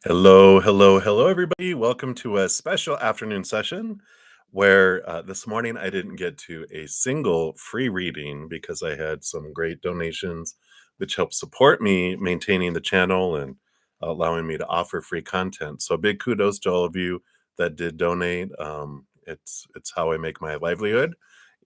Hello, hello, hello, everybody. Welcome to a special afternoon session where this morning I didn't get to a single free reading because I had some great donations, which help support me maintaining the channel and allowing me to offer free content. So big kudos to all of you that did donate. It's how I make my livelihood.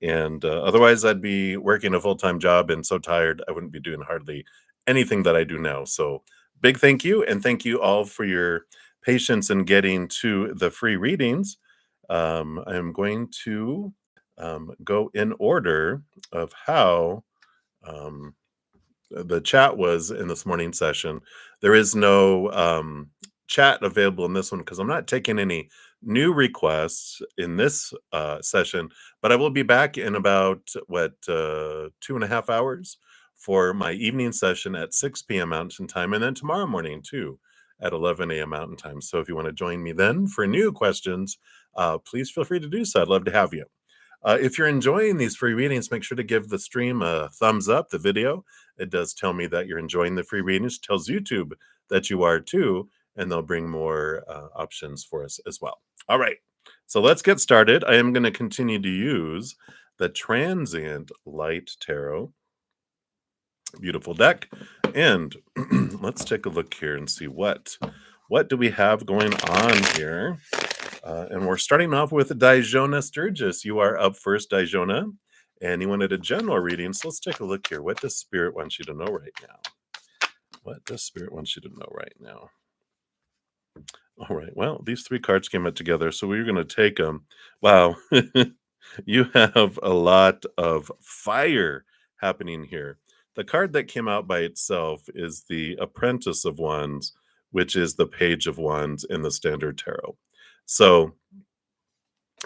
And otherwise, I'd be working a full-time job and so tired I wouldn't be doing hardly anything that I do now. So big thank you, and thank you all for your patience in getting to the free readings. I'm going to go in order of how um, the chat was in this morning session. There is no chat available in this one because I'm not taking any new requests in this session, but I will be back in about 2.5 hours for my evening session at 6 p.m. Mountain Time, and then tomorrow morning too at 11 a.m. Mountain Time. So if you want to join me then for new questions, please feel free to do so. I'd love to have you. If you're enjoying these free readings, make sure to give the stream a thumbs up, the video. It does tell me that you're enjoying the free readings, tells YouTube that you are too, and they'll bring more options for us as well. All right, so let's get started. I am going to continue to use the Transient Light Tarot. Beautiful deck. And let's take a look here and see what do we have going on here. And we're starting off with Dijona Sturgis. You are up first, Dijona. And you wanted a general reading. So let's take a look here. What does Spirit want you to know right now? What does Spirit want you to know right now? All right. Well, these three cards came out together. So we're going to take them. Wow. You have a lot of fire happening here. The card that came out by itself is the Apprentice of Wands, which is the Page of Wands in the Standard Tarot. So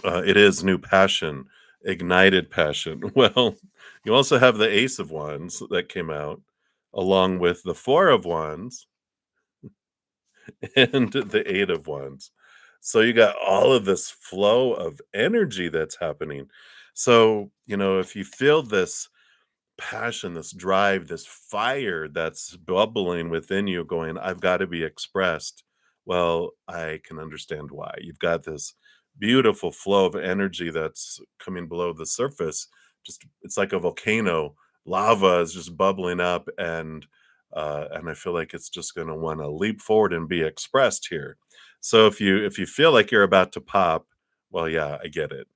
it is new passion, ignited passion. Well, you also have the Ace of Wands that came out, along with the Four of Wands and the Eight of Wands. So you got all of this flow of energy that's happening. So, if you feel this passion, this drive, this fire that's bubbling within you going, I've got to be expressed. Well, I can understand why. You've got this beautiful flow of energy that's coming below the surface. Just it's like a volcano. Lava is just bubbling up and I feel like it's just going to want to leap forward and be expressed here. So if you feel like you're about to pop, well, yeah, I get it.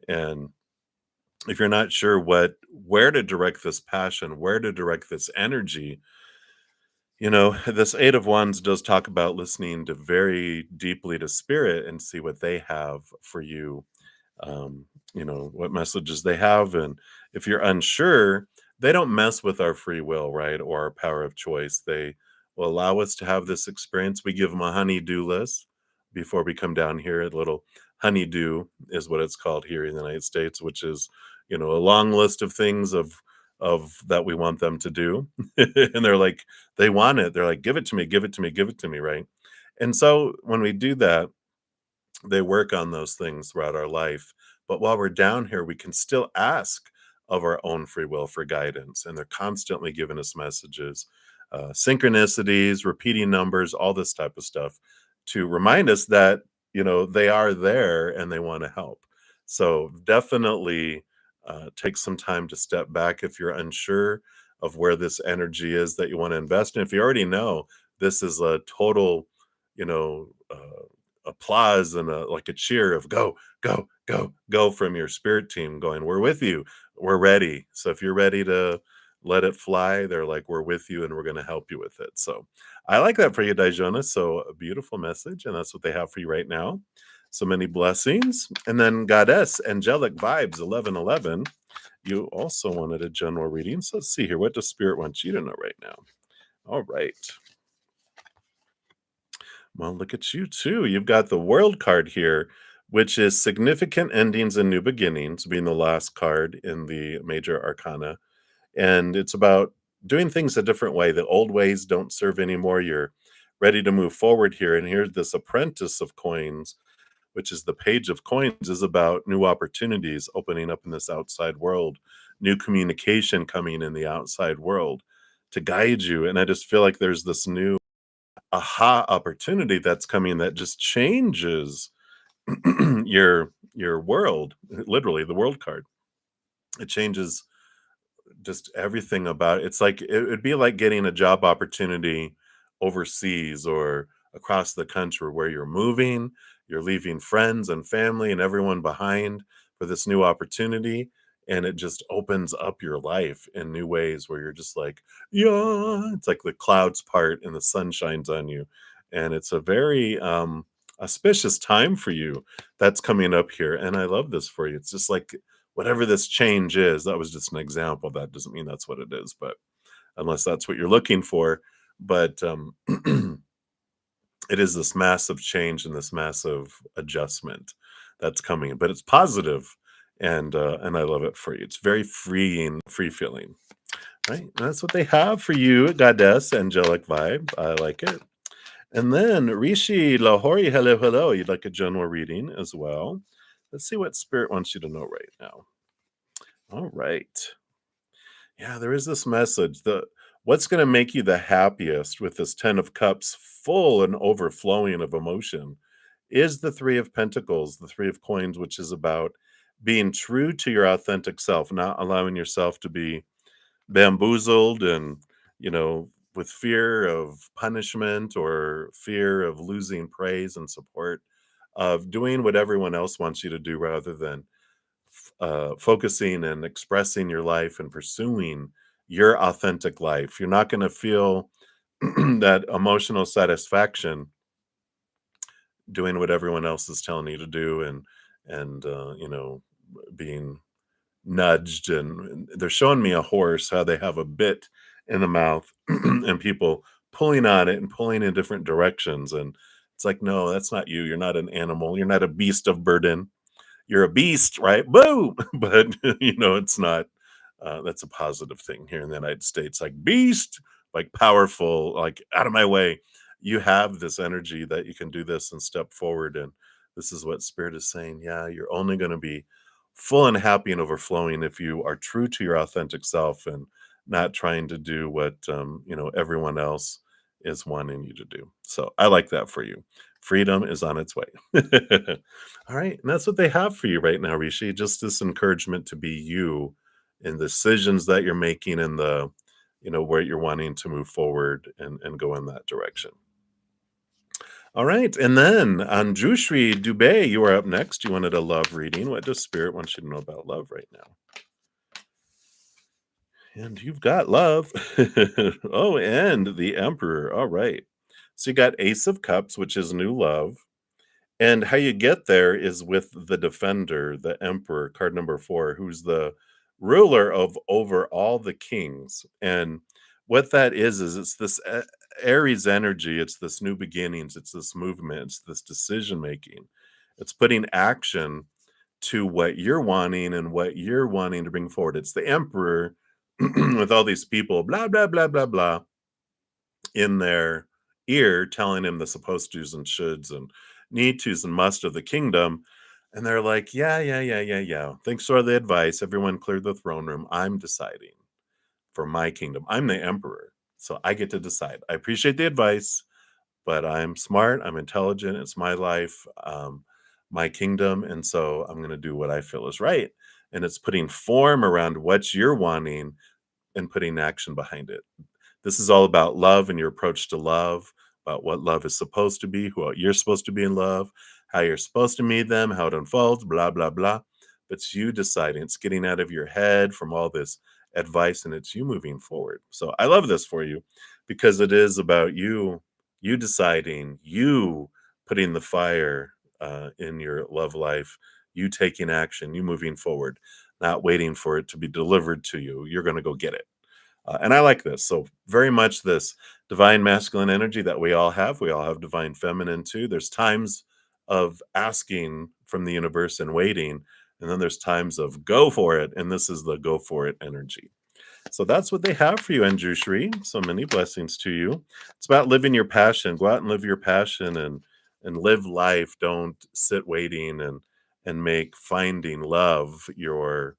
And if you're not sure where to direct this passion, where to direct this energy, this Eight of Wands does talk about listening to very deeply to Spirit and see what they have for you. What messages they have, and if you're unsure, they don't mess with our free will, right, or our power of choice. They will allow us to have this experience. We give them a honey-do list before we come down here. A little honey-do is what it's called here in the United States, which is a long list of things of that we want them to do. And they're like, they want it. They're like, give it to me, give it to me, give it to me, right? And so when we do that, they work on those things throughout our life. But while we're down here, we can still ask of our own free will for guidance. And they're constantly giving us messages, synchronicities, repeating numbers, all this type of stuff to remind us that, they are there and they want to help. So definitely take some time to step back if you're unsure of where this energy is that you want to invest in. If you already know this is a total, applause and like a cheer of go, go, go, go from your spirit team going, we're with you, we're ready. So if you're ready to let it fly, they're like, we're with you and we're going to help you with it. So I like that for you, Dijona. So a beautiful message, and that's what they have for you right now. So many blessings. And then Goddess Angelic Vibes 1111. You also wanted a general reading. So let's see here. What does Spirit want you to know right now? All right. Well, look at you too. You've got the World card here, which is significant endings and new beginnings, being the last card in the major arcana. And it's about doing things a different way. The old ways don't serve anymore. You're ready to move forward here. And here's this Apprentice of Coins, which is the Page of Coins, is about new opportunities opening up in this outside world, new communication coming in the outside world to guide you. And I just feel like there's this new aha opportunity that's coming that just changes your world, literally the world card. It changes just everything about it. It's like it'd be like getting a job opportunity overseas or across the country where you're moving, you're leaving friends and family and everyone behind for this new opportunity. And it just opens up your life in new ways where you're just like, yeah, it's like the clouds part and the sun shines on you. And it's a very auspicious time for you that's coming up here. And I love this for you. It's just like whatever this change is, that was just an example. That doesn't mean that's what it is, but unless that's what you're looking for. But it is this massive change and this massive adjustment that's coming, but it's positive, and I love it for you. It's very freeing, free feeling, right? And that's what they have for you, goddess, angelic vibe. I like it. And then Rishi Lahori, hello, hello. You'd like a general reading as well. Let's see what spirit wants you to know right now. All right. Yeah, there is this message. The What's going to make you the happiest with this 10 of cups full and overflowing of emotion is the 3 of pentacles, the 3 of coins, which is about being true to your authentic self, not allowing yourself to be bamboozled and, with fear of punishment or fear of losing praise and support, of doing what everyone else wants you to do rather than focusing and expressing your life and pursuing your authentic life. You're not going to feel that emotional satisfaction doing what everyone else is telling you to do, and being nudged. And they're showing me a horse, how they have a bit in the mouth and people pulling on it and pulling in different directions. And it's like, no, that's not you. You're not an animal. You're not a beast of burden. You're a beast, right? Boom. But it's not. That's a positive thing here in the United States. Like beast, like powerful, like out of my way. You have this energy that you can do this and step forward. And this is what Spirit is saying. Yeah, you're only going to be full and happy and overflowing if you are true to your authentic self and not trying to do what everyone else is wanting you to do. So I like that for you. Freedom is on its way. All right. And that's what they have for you right now, Rishi. Just this encouragement to be you in the decisions that you're making and where you're wanting to move forward and go in that direction. All right. And then Anjushri Dubey, you are up next. You wanted a love reading. What does Spirit want you to know about love right now? And you've got love. Oh, and the Emperor. All right. So you got Ace of Cups, which is new love. And how you get there is with the Defender, the Emperor, card number 4, who's the ruler of over all the kings. And what that is it's this Aries energy. It's this new beginnings. It's this movement. It's this decision making. It's putting action to what you're wanting and what you're wanting to bring forward. It's the Emperor with all these people, blah, blah, blah, blah, blah, in their ear telling him the supposed tos and shoulds and need tos and must of the kingdom. And they're like, yeah, yeah, yeah, yeah, yeah. Thanks for the advice. Everyone cleared the throne room. I'm deciding for my kingdom. I'm the emperor. So I get to decide. I appreciate the advice, but I'm smart. I'm intelligent. It's my life, my kingdom. And so I'm going to do what I feel is right. And it's putting form around what you're wanting and putting action behind it. This is all about love and your approach to love, about what love is supposed to be, who you're supposed to be in love, how you're supposed to meet them, how it unfolds, blah, blah, blah. But it's you deciding. It's getting out of your head from all this advice and it's you moving forward. So I love this for you because it is about you deciding, you putting the fire in your love life, you taking action, you moving forward, not waiting for it to be delivered to you. You're going to go get it. And I like this. So, very much this divine masculine energy that we all have. We all have divine feminine too. There's times of asking from the universe and waiting. And then there's times of go for it. And this is the go for it energy. So that's what they have for you, Anjushri. So many blessings to you. It's about living your passion. Go out and live your passion and live life. Don't sit waiting and make finding love your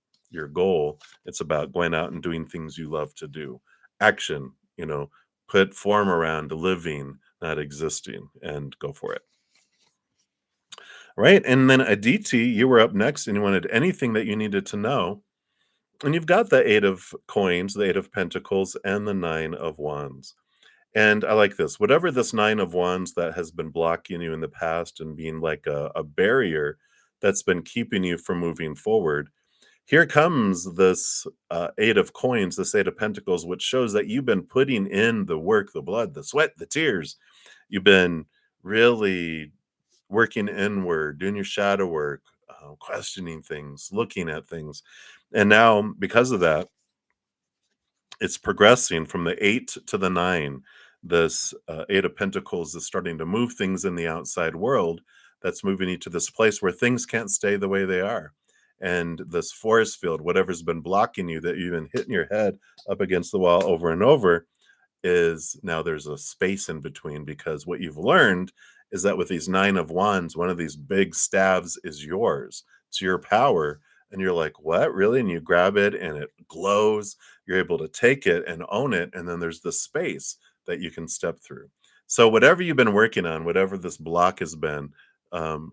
goal. It's about going out and doing things you love to do. Action, put form around living, not existing, and go for it. Right. And then Aditi, you were up next and you wanted anything that you needed to know. And you've got the Eight of Coins, the Eight of Pentacles, and the Nine of Wands. And I like this. Whatever this Nine of Wands that has been blocking you in the past and being like a barrier that's been keeping you from moving forward, here comes this Eight of Coins, this Eight of Pentacles, which shows that you've been putting in the work, the blood, the sweat, the tears. You've been really working inward, doing your shadow work, questioning things, looking at things. And now, because of that, it's progressing from the eight to the nine. This Eight of Pentacles is starting to move things in the outside world that's moving you to this place where things can't stay the way they are. And this force field, whatever's been blocking you, that you've been hitting your head up against the wall over and over, is now there's a space in between, because what you've learned is that with these Nine of Wands, one of these big staves is yours. It's your power. And you're like, what? Really? And you grab it and it glows. You're able to take it and own it. And then there's the space that you can step through. So, whatever you've been working on, whatever this block has been,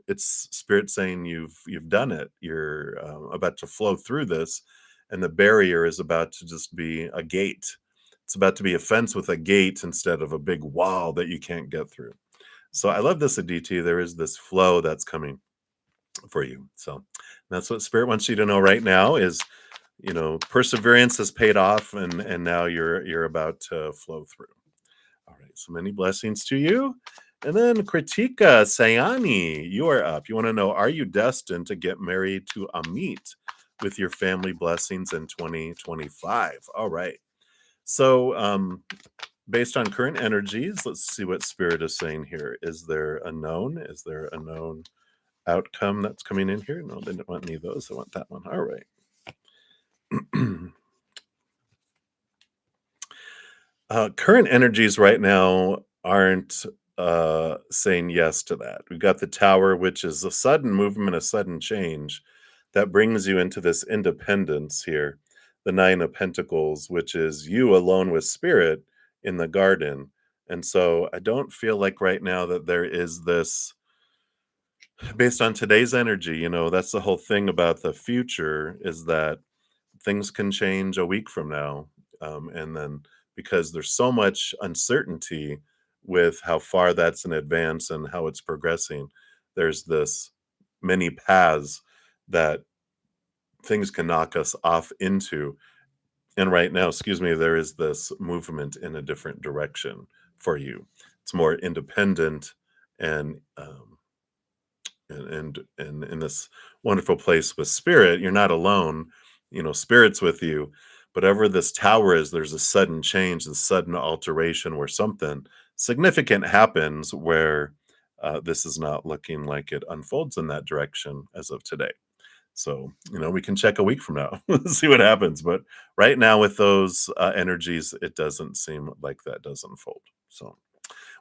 it's spirit saying you've done it. You're about to flow through this, and the barrier is about to just be a gate. It's about to be a fence with a gate instead of a big wall that you can't get through. So I love this, Aditi. There is this flow that's coming for you. So that's what spirit wants you to know right now is, perseverance has paid off, and now you're about to flow through. All right. So many blessings to you. And then Kritika Sayani, you are up. You want to know, are you destined to get married to Amit with your family blessings in 2025? All right. So, based on current energies, let's see what spirit is saying here. Is there a known? Is there a known outcome that's coming in here? No, they didn't want any of those. I want that one. All right. Current energies right now aren't saying yes to that. We've got the Tower, which is a sudden movement, a sudden change that brings you into this independence here. The Nine of Pentacles, which is you alone with spirit in the garden. And so I don't feel like right now that there is this, based on today's energy, that's the whole thing about the future, is that things can change a week from now. And then because there's so much uncertainty with how far that's in advance and how it's progressing, there's this many paths that things can knock us off into. And right now, excuse me, there is this movement in a different direction for you. It's more independent and and in this wonderful place with spirit. You're not alone, spirit's with you. But ever this tower is, there's a sudden change, a sudden alteration where something significant happens where this is not looking like it unfolds in that direction as of today. So, we can check a week from now, see what happens. But right now, with those energies, it doesn't seem like that does unfold. So,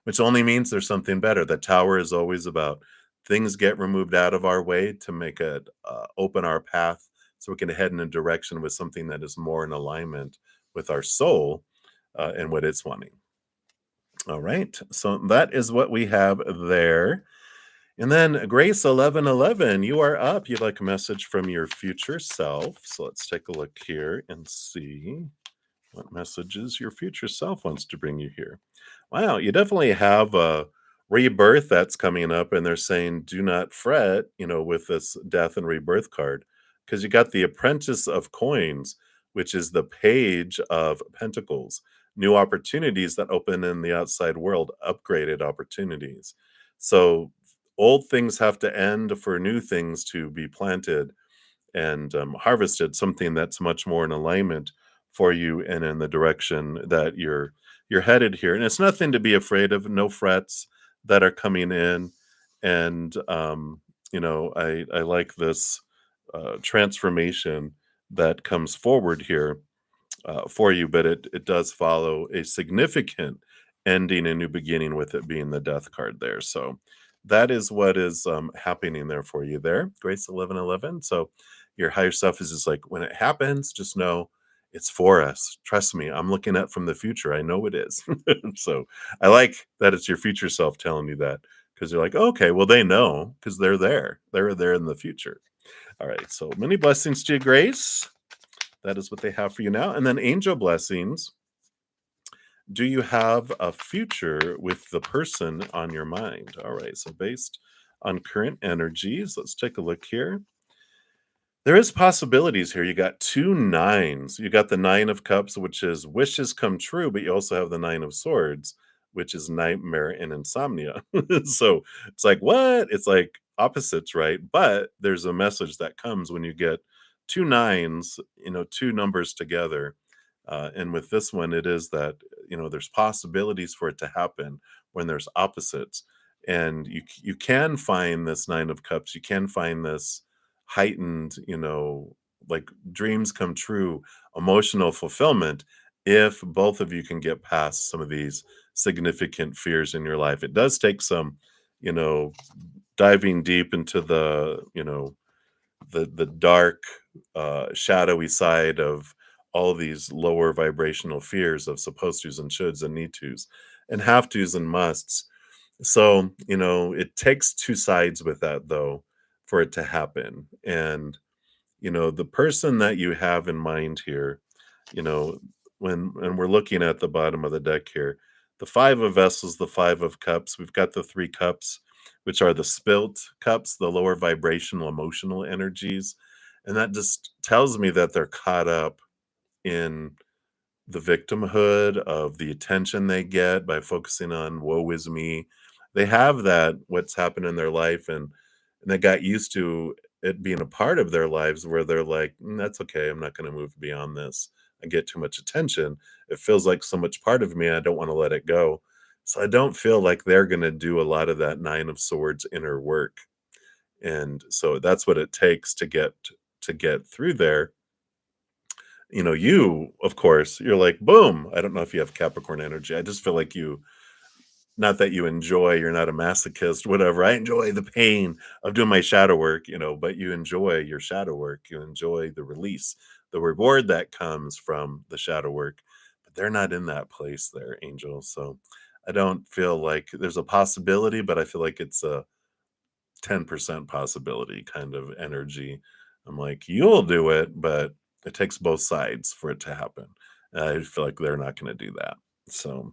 which only means there's something better. The Tower is always about things get removed out of our way to make it open our path so we can head in a direction with something that is more in alignment with our soul and what it's wanting. All right. So that is what we have there. And then Grace 1111, you are up. You'd like a message from your future self. So let's take a look here and see what messages your future self wants to bring you here. Wow, you definitely have a rebirth that's coming up, and they're saying do not fret, with this death and rebirth card, because you got the Apprentice of Coins, which is the Page of Pentacles, new opportunities that open in the outside world, upgraded opportunities. So old things have to end for new things to be planted and harvested, something that's much more in alignment for you and in the direction that you're headed here. And it's nothing to be afraid of, no frets that are coming in. And I like this transformation that comes forward here for you, but it does follow a significant ending and new beginning, with it being the death card there. So that is what is happening there for you there, Grace 1111. So your higher self is just like, when it happens, just know it's for us. Trust me, I'm looking at from the future. I know it is. So I like that it's your future self telling you that because you're like, okay, well, they know because they're there. They're there in the future. All right. So many blessings to you, Grace. That is what they have for you now. And then angel blessings. Do you have a future with the person on your mind? All right. So based on current energies, let's take a look here. There is possibilities here. You got 2 nines. You got the 9 of cups, which is wishes come true, but you also have the 9 of swords, which is nightmare and insomnia. So, it's like, what? It's like opposites, right? But there's a message that comes when you get 2 nines, 2 numbers together. And with this one, it is that, there's possibilities for it to happen when there's opposites. And you can find this 9 of cups. You can find this heightened, like dreams come true, emotional fulfillment if both of you can get past some of these significant fears in your life. It does take some, you know, diving deep into the dark, shadowy side of all these lower vibrational fears of supposed tos and shoulds and need tos and have tos and musts. So, it takes two sides with that though for it to happen. And, the person that you have in mind here, you know, when we're looking at the bottom of the deck here, the 5 of vessels, the 5 of cups, we've got the 3 cups, which are the spilt cups, the lower vibrational emotional energies. And that just tells me that they're caught up in the victimhood of the attention they get by focusing on woe is me. They have that what's happened in their life and they got used to it being a part of their lives where they're like, That's okay. I'm not going to move beyond this. I get too much attention. It feels like so much part of me. I don't want to let it go." So I don't feel like they're going to do a lot of that 9 of swords inner work. And so that's what it takes to get through there. You, of course, you're like, boom. I don't know if you have Capricorn energy. I just feel like not that you enjoy, you're not a masochist, whatever. I enjoy the pain of doing my shadow work, but you enjoy your shadow work. You enjoy the release, the reward that comes from the shadow work. But they're not in that place there, Angel. So I don't feel like there's a possibility, but I feel like it's a 10% possibility kind of energy. I'm like, you'll do it, but it takes both sides for it to happen. I feel like they're not going to do that. So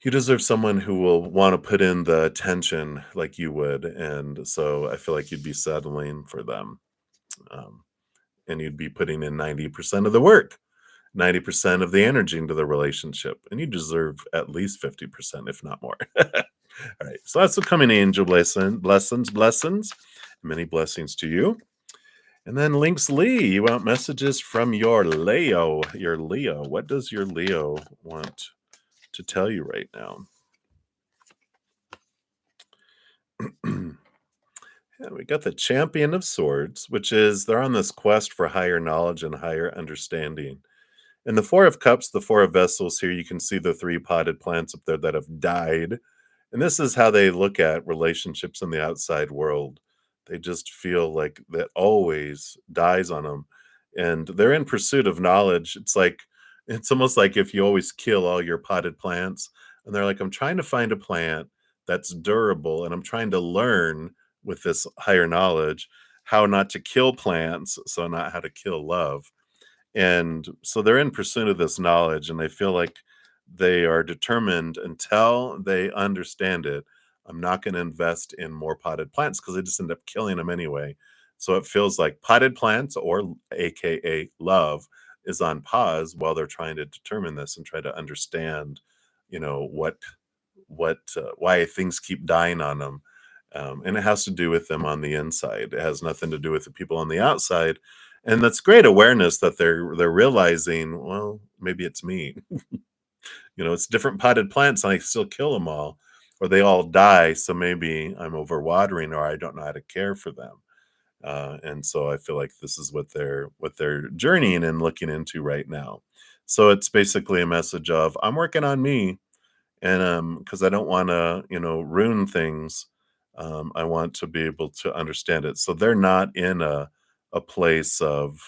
you deserve someone who will want to put in the attention like you would. And so I feel like you'd be settling for them. Um, and you'd be putting in 90% of the work, 90% of the energy into the relationship. And you deserve at least 50%, if not more. All right. So that's what coming angel blessings. Many blessings to you. And then Links Lee, you want messages from your Leo. Your Leo. What does your Leo want to tell you right now? Yeah, we got the Champion of Swords, which is they're on this quest for higher knowledge and higher understanding. And the Four of Cups, the Four of Vessels here, you can see the 3 potted plants up there that have died. And this is how they look at relationships in the outside world. They just feel like that always dies on them. And they're in pursuit of knowledge. It's almost like if you always kill all your potted plants. And they're like, I'm trying to find a plant that's durable and I'm trying to learn with this higher knowledge how not to kill plants, so not how to kill love. And so they're in pursuit of this knowledge, and they feel like they are determined until they understand it. I'm not going to invest in more potted plants because they just end up killing them anyway. So it feels like potted plants, or AKA love, is on pause while they're trying to determine this and try to understand, why things keep dying on them. And it has to do with them on the inside. It has nothing to do with the people on the outside. And that's great awareness that they're realizing, well, maybe it's me. It's different potted plants and I still kill them all, or they all die. So maybe I'm overwatering or I don't know how to care for them. And so I feel like this is what they're journeying and looking into right now. So it's basically a message of I'm working on me, and because I don't want to ruin things. I want to be able to understand it, so they're not in a place of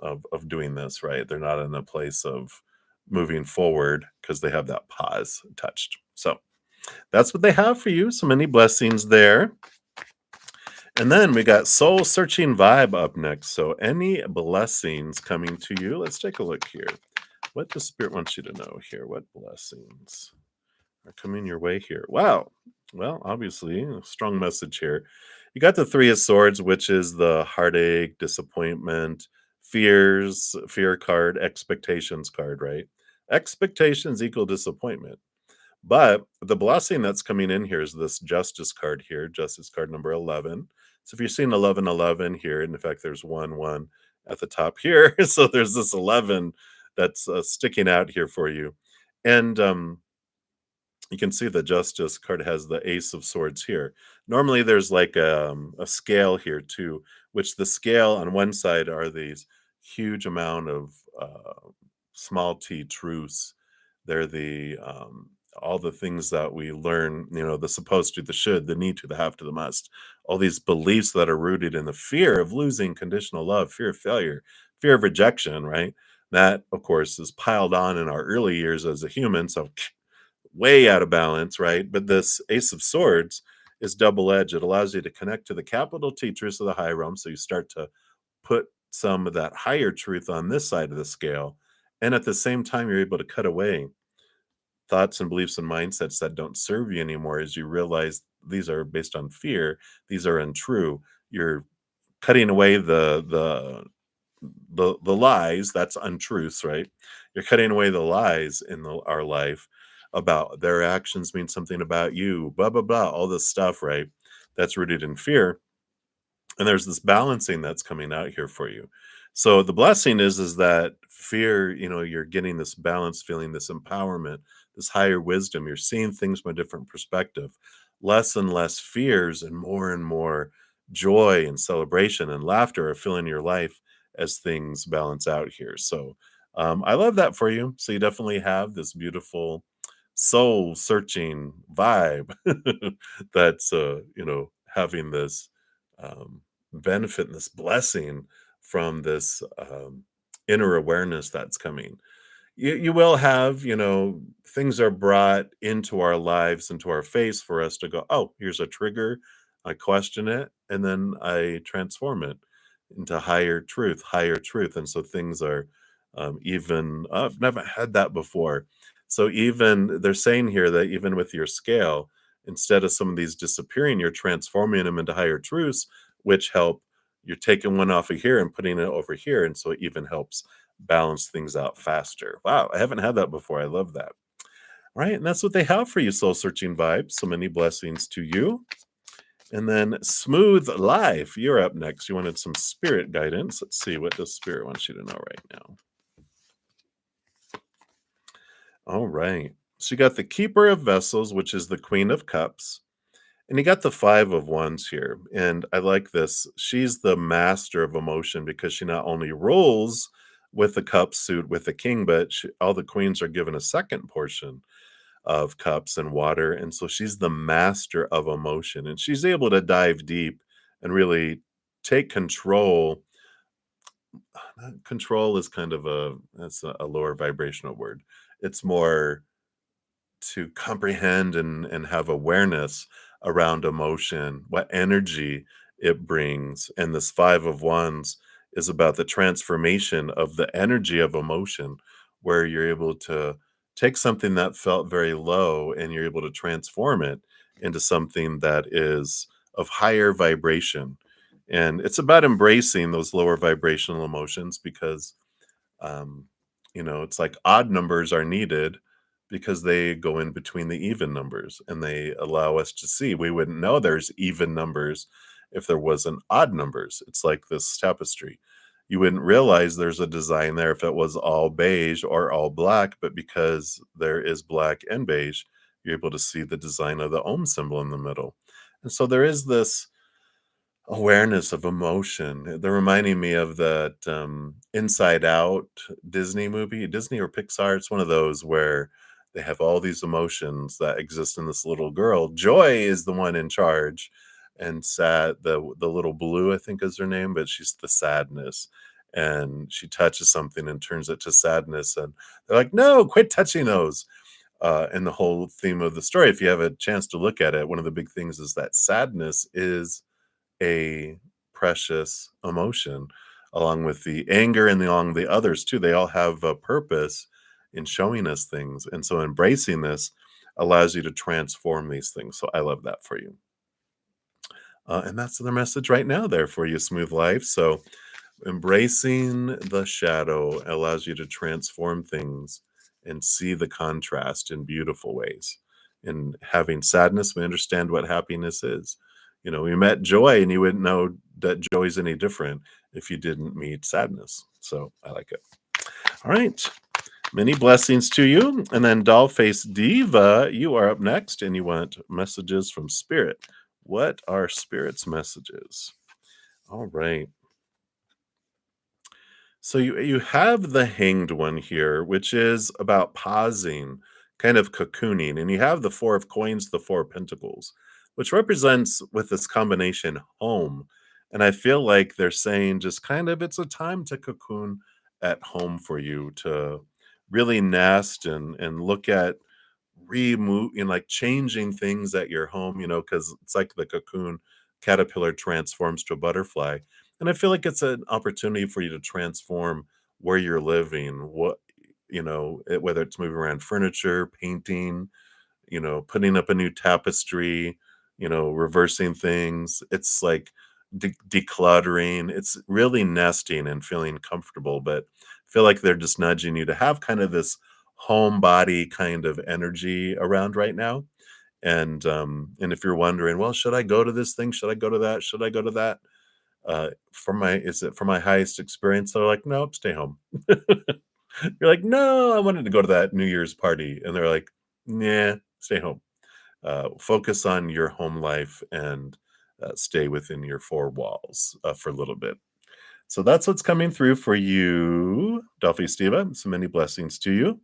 of doing this, right? They're not in a place of moving forward because they have that pause touched. So that's what they have for you. So many blessings there. And then we got soul searching vibe up next. So any blessings coming to you? Let's take a look here. What does spirit wants you to know here? What blessings are coming your way here? Wow. Well, obviously, a strong message here. You got the Three of Swords, which is the heartache, disappointment, fears, fear card, expectations card, right? Expectations equal disappointment. But the blessing that's coming in here is this justice card here, justice card number 11. So if you're seeing 1111 here, and in fact, there's 1 1 at the top here. So there's this 11 that's sticking out here for you. And you can see the justice card has the ace of swords here. Normally there's like a scale here too, which the scale on one side are these huge amount of small t truths. They're the all the things that we learn, the supposed to, the should, the need to, the have to, the must, all these beliefs that are rooted in the fear of losing conditional love, fear of failure, fear of rejection, right? That of course is piled on in our early years as a human, so way out of balance, right? But this Ace of Swords is double edged. It allows you to connect to the capital T truths of the high realm. So you start to put some of that higher truth on this side of the scale. And at the same time, you're able to cut away thoughts and beliefs and mindsets that don't serve you anymore as you realize these are based on fear, these are untrue. You're cutting away the lies, that's untruths, right? You're cutting away the lies in our life about their actions mean something about you, blah blah blah, all this stuff, right? That's rooted in fear, and there's this balancing that's coming out here for you. So the blessing is that fear, you're getting this balance feeling, this empowerment, this higher wisdom. You're seeing things from a different perspective, less and less fears and more joy and celebration and laughter are filling your life as things balance out here. So I love that for you. So you definitely have this beautiful soul searching vibe that's having this um, benefit and this blessing from this inner awareness that's coming. You will have, things are brought into our lives, into our face for us to go, oh, here's a trigger. I question it and then I transform it into higher truth, higher truth. And so things are even, I've never had that before. So even they're saying here that even with your scale, instead of some of these disappearing, you're transforming them into higher truths, which help. You're taking one off of here and putting it over here. And so it even helps balance things out faster. Wow, I haven't had that before. I love that. Right, and that's what they have for you, soul searching vibes. So many blessings to you. And then smooth life. You're up next. You wanted some spirit guidance. Let's see what does spirit wants you to know right now. All right. So you got the keeper of vessels, which is the queen of cups. And you got the five of wands here. And I like this. She's the master of emotion because she not only rules with the cup suit with the king, but all the queens are given a second portion of cups and water. And so she's the master of emotion. And she's able to dive deep and really take control. Control is kind of that's a lower vibrational word. It's more to comprehend and have awareness around emotion, what energy it brings. And this five of wands is about the transformation of the energy of emotion, where you're able to take something that felt very low and you're able to transform it into something that is of higher vibration. And it's about embracing those lower vibrational emotions because um, it's like odd numbers are needed because they go in between the even numbers and they allow us to see. We wouldn't know there's even numbers if there wasn't odd numbers. It's like this tapestry. You wouldn't realize there's a design there if it was all beige or all black, but because there is black and beige, you're able to see the design of the Om symbol in the middle. And so there is this awareness of emotion. They're reminding me of that, Inside Out Disney movie, Disney or Pixar, it's one of those where they have all these emotions that exist in this little girl. Joy is the one in charge, and sad the little Blue, I think is her name, but she's the sadness, and she touches something and turns it to sadness, and they're like, "No, quit touching those." And the whole theme of the story, if you have a chance to look at it, one of the big things is that sadness is a precious emotion, along with the anger and along the others too. They all have a purpose in showing us things. And so embracing this allows you to transform these things. So I love that for you. And that's the message right now there for you, Smooth Life. So embracing the shadow allows you to transform things and see the contrast in beautiful ways. In having sadness, we understand what happiness is. You know, we met joy, and you wouldn't know that joy is any different if you didn't meet sadness. So I like it. All right. Many blessings to you. And then Dollface Diva, you are up next and you want messages from Spirit. What are Spirit's messages? All right. So you have the Hanged One here, which is about pausing, kind of cocooning, and you have the Four of Coins, the Four of Pentacles, which represents with this combination home. And I feel like they're saying just kind of it's a time to cocoon at home for you to really nest and look at remove like changing things at your home, because it's like the cocoon caterpillar transforms to a butterfly. And I feel like it's an opportunity for you to transform where you're living, whether it's moving around furniture, painting, putting up a new tapestry, reversing things. It's like decluttering. It's really nesting and feeling comfortable, but I feel like they're just nudging you to have kind of this homebody kind of energy around right now. And if you're wondering, well, should I go to this thing? Should I go to that? Should I go to that? For my highest experience? They're like, nope, stay home. You're like, no, I wanted to go to that New Year's party. And they're like, nah, stay home. Focus on your home life and stay within your four walls for a little bit. So that's what's coming through for you, Delphi Steva. So many blessings to you.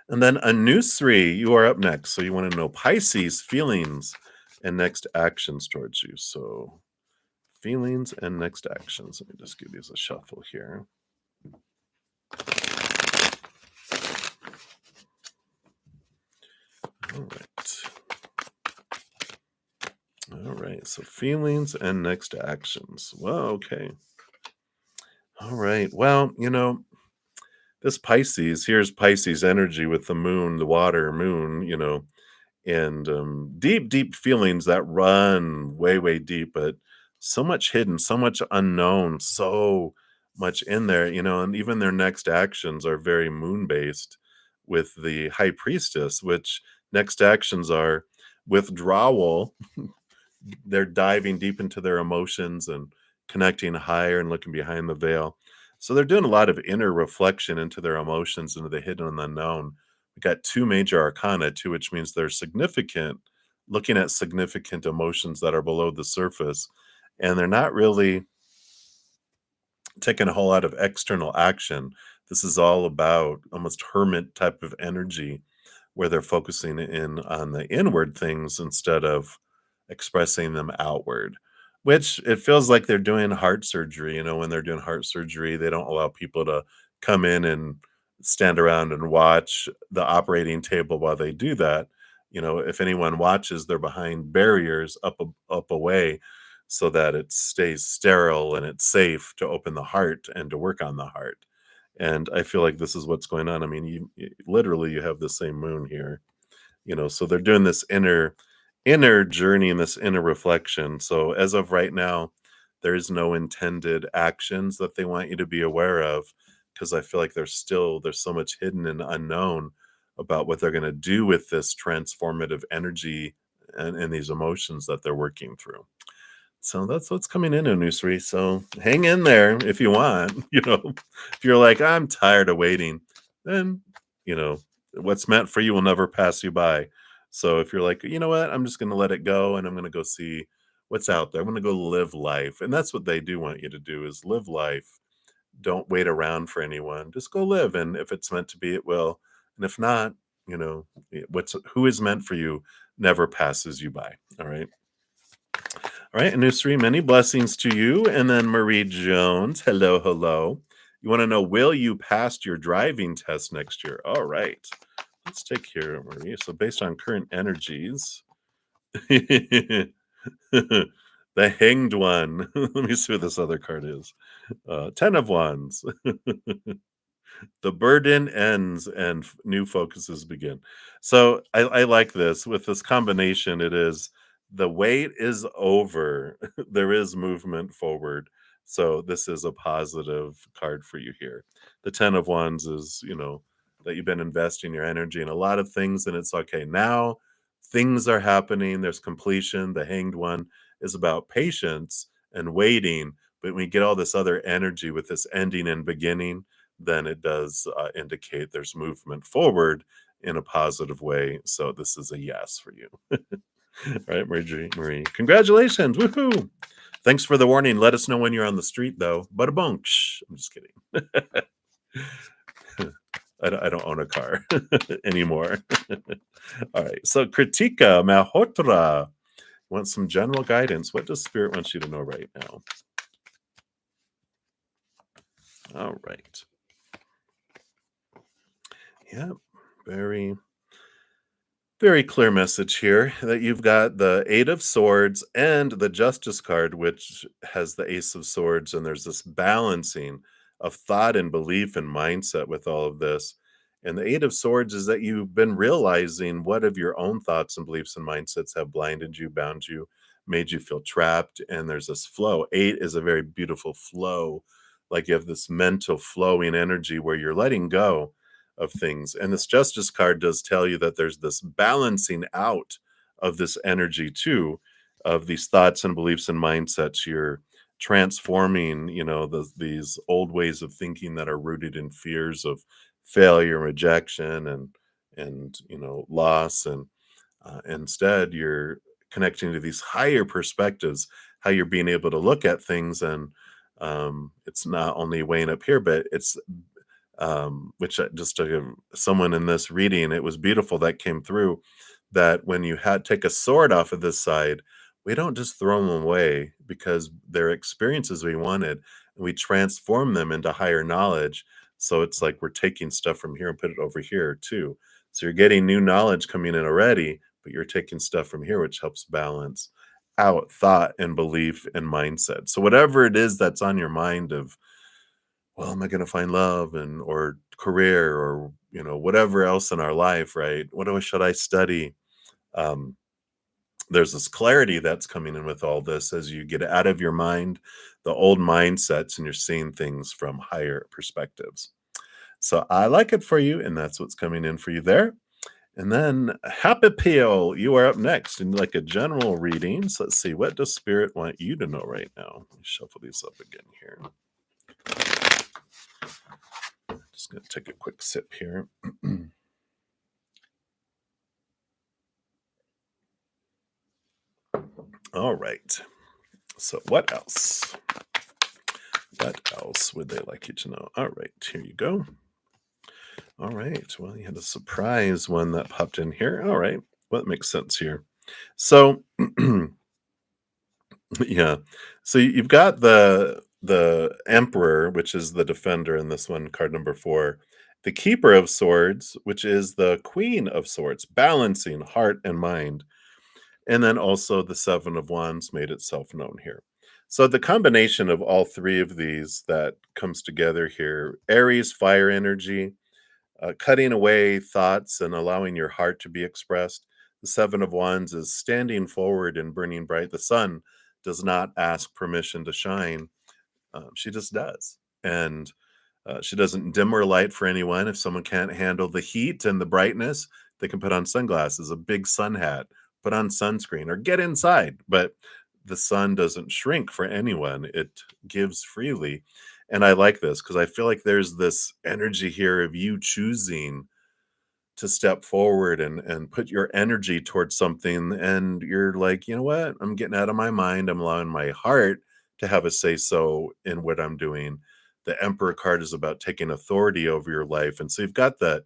And then Anusri, you are up next. So you want to know Pisces feelings and next actions towards you. So feelings and next actions. Let me just give these a shuffle here. All right. All right. So feelings and next actions. Well, okay. All right. Well, this Pisces, here's Pisces energy with the moon, the water moon, and deep, deep feelings that run way, way deep, but so much hidden, so much unknown, so much in there, and even their next actions are very moon based with the high priestess, which next actions are withdrawal. They're diving deep into their emotions and connecting higher and looking behind the veil. So they're doing a lot of inner reflection into their emotions, into the hidden and unknown. We got two major arcana too, which means they're significant, looking at significant emotions that are below the surface. And they're not really taking a whole lot of external action. This is all about almost hermit type of energy where they're focusing in on the inward things instead of expressing them outward, which it feels like they're doing heart surgery. When they're doing heart surgery, they don't allow people to come in and stand around and watch the operating table while they do that. If anyone watches, they're behind barriers up away so that it stays sterile and it's safe to open the heart and to work on the heart. And I feel like this is what's going on. I mean, literally you have the same moon here, so they're doing this inner journey and this inner reflection. So as of right now, there's no intended actions that they want you to be aware of, because I feel like there's so much hidden and unknown about what they're going to do with this transformative energy and these emotions that they're working through. So that's what's coming in Nusri. So hang in there if you want. If you're like, I'm tired of waiting, then, what's meant for you will never pass you by. So if you're like, you know what, I'm just going to let it go and I'm going to go see what's out there. I'm going to go live life. And that's what they do want you to do is live life. Don't wait around for anyone. Just go live. And if it's meant to be, it will. And if not, who is meant for you never passes you by. All right. All right, Anusri, many blessings to you. And then Marie Jones, hello, hello. You want to know, will you pass your driving test next year? All right, let's take care, Marie. So, based on current energies, the hanged one. Let me see what this other card is. 10 of wands. The burden ends and new focuses begin. So I like this. With this combination, it is the wait is over. There is movement forward. So this is a positive card for you here. The 10 of wands is, that you've been investing your energy in a lot of things, and it's okay. Now things are happening. There's completion. The hanged one is about patience and waiting. But when we get all this other energy with this ending and beginning, then it does indicate there's movement forward in a positive way. So this is a yes for you. Right, Marie. Congratulations. Woohoo. Thanks for the warning. Let us know when you're on the street, though. Bada boom. I'm just kidding. I don't own a car anymore. All right. So, Kritika Malhotra wants some general guidance. What does Spirit want you to know right now? All right. Yeah. Very very clear message here that you've got the Eight of Swords and the Justice card, which has the Ace of Swords, and there's this balancing of thought and belief and mindset with all of this. And the Eight of Swords is that you've been realizing what of your own thoughts and beliefs and mindsets have blinded you, bound you, made you feel trapped. And there's this flow. Eight is a very beautiful flow. Like you have this mental flowing energy where you're letting go of things. And this justice card does tell you that there's this balancing out of this energy too, of these thoughts and beliefs and mindsets. You're transforming, these old ways of thinking that are rooted in fears of failure, rejection, and loss. And instead, you're connecting to these higher perspectives, how you're being able to look at things. And it's not only weighing up here, but it's which just took someone in this reading, it was beautiful that came through, that when you had take a sword off of this side, we don't just throw them away because they're experiences we wanted, and we transform them into higher knowledge. So it's like we're taking stuff from here and put it over here too. So you're getting new knowledge coming in already, but you're taking stuff from here, which helps balance out thought and belief and mindset. So whatever it is that's on your mind of, well, am I going to find love and or career or whatever else in our life, right? Should I study? Um, there's this clarity that's coming in with all this as you get out of your mind, the old mindsets, and you're seeing things from higher perspectives. So I like it for you, and that's what's coming in for you there. And then Happy Peel, you are up next in like a general reading. So let's see, what does Spirit want you to know right now? Let me shuffle these up again here. Just going to take a quick sip here. All right. So what else? What else would they like you to know? All right, here you go. All right. Well, you had a surprise one that popped in here. All right. Well, that makes sense here. So yeah. So you've got the Emperor, which is the defender in this one, card number 4. The Keeper of Swords, which is the Queen of Swords, balancing heart and mind. And then also the Seven of Wands made itself known here. So the combination of all three of these that comes together here, Aries, fire energy, cutting away thoughts and allowing your heart to be expressed. The Seven of Wands is standing forward and burning bright. The sun does not ask permission to shine. She just does. And she doesn't dim her light for anyone. If someone can't handle the heat and the brightness, they can put on sunglasses, a big sun hat, put on sunscreen, or get inside. But the sun doesn't shrink for anyone, it gives freely. And I like this because I feel like there's this energy here of you choosing to step forward and put your energy towards something, and you're like, you know what, I'm getting out of my mind, I'm allowing my heart to have a say so in what I'm doing. The Emperor card is about taking authority over your life, and so you've got that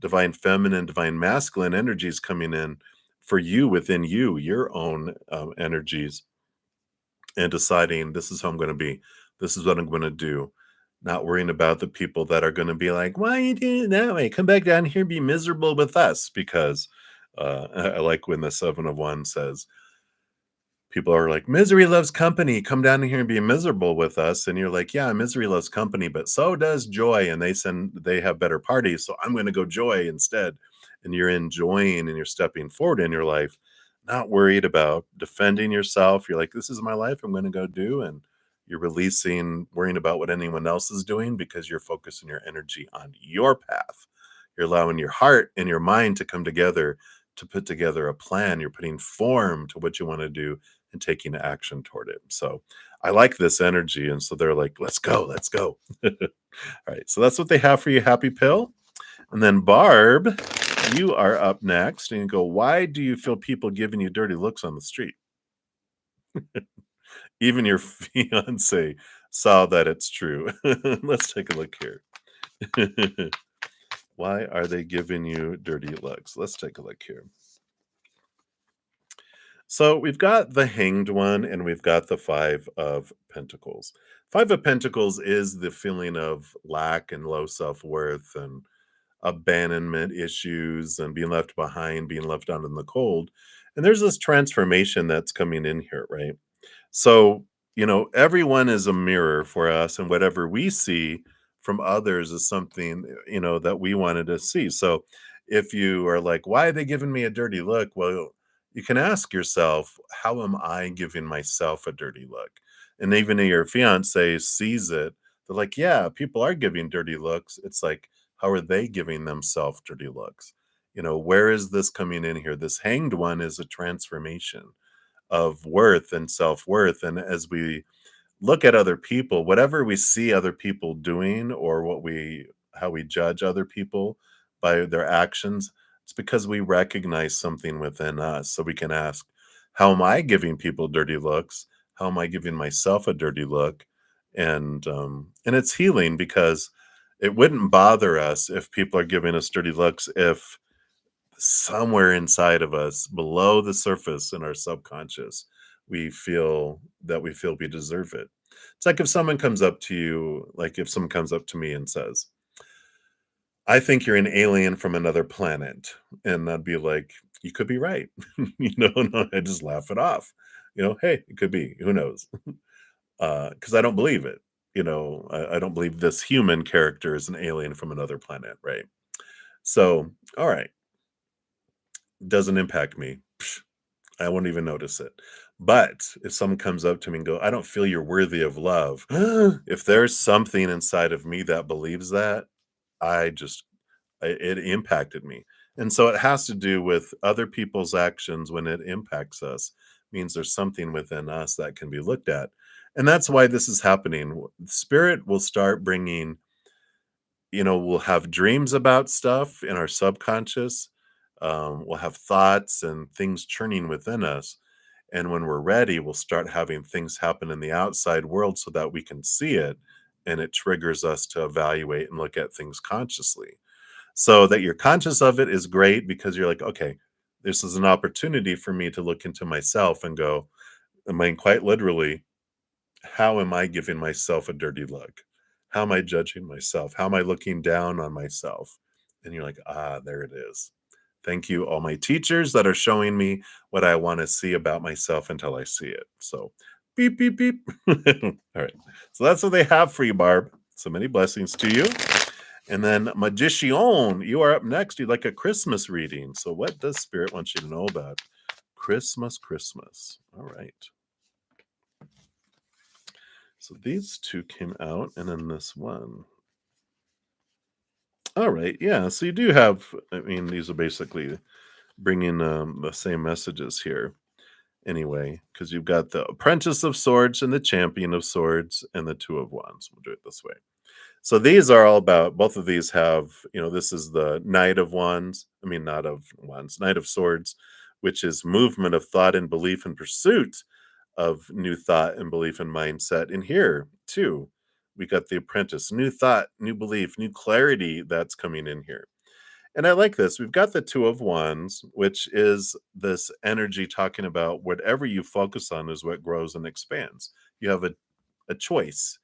divine feminine, divine masculine energies coming in for you within you, your own energies. and deciding this is how I'm going to be. This is what I'm going to do. Not worrying about the people that are going to be like, why are you doing it that way? Come back down here and be miserable with us. Because I like when the Seven of Wands says, people are like, misery loves company. Come down here and be miserable with us. And you're like, yeah, misery loves company, but so does joy. And they have better parties. So I'm going to go joy instead. And you're enjoying and you're stepping forward in your life, not worried about defending yourself. You're like, this is my life. I'm going to go do. And you're releasing worrying about what anyone else is doing because you're focusing your energy on your path. You're allowing your heart and your mind to come together to put together a plan. You're putting form to what you want to do and taking action toward it. So I like this energy. And so they're like, let's go, let's go. All right. So that's what they have for you, Happy Pill. And then Barb, you are up next. And you go, why do you feel people giving you dirty looks on the street? Even your fiance saw that it's true. Let's take a look here. Why are they giving you dirty looks? Let's take a look here. So we've got the Hanged One and we've got the Five of Pentacles. Five of Pentacles is the feeling of lack and low self worth and abandonment issues and being left behind, being left out in the cold. And there's this transformation that's coming in here, right? So, everyone is a mirror for us, and whatever we see from others is something, that we wanted to see. So, if you are like, why are they giving me a dirty look? Well, you can ask yourself, how am I giving myself a dirty look? And even if your fiance sees it, they're like, yeah, people are giving dirty looks. It's like, how are they giving themselves dirty looks? Where is this coming in here? This hanged one is a transformation of worth and self-worth. And as we look at other people, whatever we see other people doing or how we judge other people by their actions, it's because we recognize something within us. So we can ask, how am I giving people dirty looks? How am I giving myself a dirty look? And it's healing because it wouldn't bother us if people are giving us dirty looks if somewhere inside of us, below the surface in our subconscious, we feel we deserve it. It's like if someone comes up to you, like if someone comes up to me and says, I think you're an alien from another planet. And I'd be like, you could be right. No, I just laugh it off. Hey, it could be, who knows? Because I don't believe it. I don't believe this human character is an alien from another planet, right? So, all right, doesn't impact me. I won't even notice it. But if someone comes up to me and go, "I don't feel you're worthy of love." If there's something inside of me that believes that, I just it impacted me. And so it has to do with other people's actions when it impacts us, means there's something within us that can be looked at. And that's why this is happening. Spirit will start bringing, we'll have dreams about stuff in our subconscious. We'll have thoughts and things churning within us. And when we're ready, we'll start having things happen in the outside world so that we can see it. And it triggers us to evaluate and look at things consciously. So that you're conscious of it is great because you're like, okay, this is an opportunity for me to look into myself and go, I mean, quite literally, how am I giving myself a dirty look? How am I judging myself? How am I looking down on myself? And you're like, there it is. Thank you, all my teachers that are showing me what I want to see about myself until I see it. So, beep, beep, beep. All right. So that's what they have for you, Barb. So many blessings to you. And then, Magician, you are up next. You'd like a Christmas reading. So, what does Spirit want you to know about Christmas? Christmas. All right. So these two came out, and then this one. All right, yeah. So you do have. I mean, these are basically bringing the same messages here, anyway, because you've got the Apprentice of Swords and the Champion of Swords and the Two of Wands. We'll do it this way. So these are all about. Both of these have. This is the Knight of Wands. I mean, not of Wands. Knight of Swords, which is movement of thought and belief and pursuit of new thought and belief and mindset. In here, too, we got the Apprentice, new thought, new belief, new clarity that's coming in here. And I like this. We've got the Two of Wands, which is this energy talking about whatever you focus on is what grows and expands. You have a choice.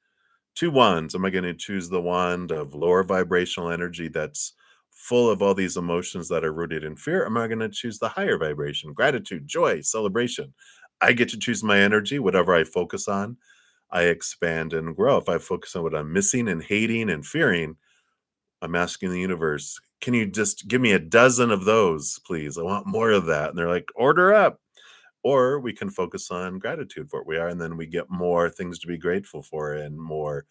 Two wands. Am I going to choose the wand of lower vibrational energy that's full of all these emotions that are rooted in fear? Am I going to choose the higher vibration, gratitude, joy, celebration? I get to choose my energy. Whatever I focus on, I expand and grow. If I focus on what I'm missing and hating and fearing, I'm asking the universe, can you just give me a dozen of those, please? I want more of that. And they're like, order up. Or we can focus on gratitude for what we are, and then we get more things to be grateful for and more,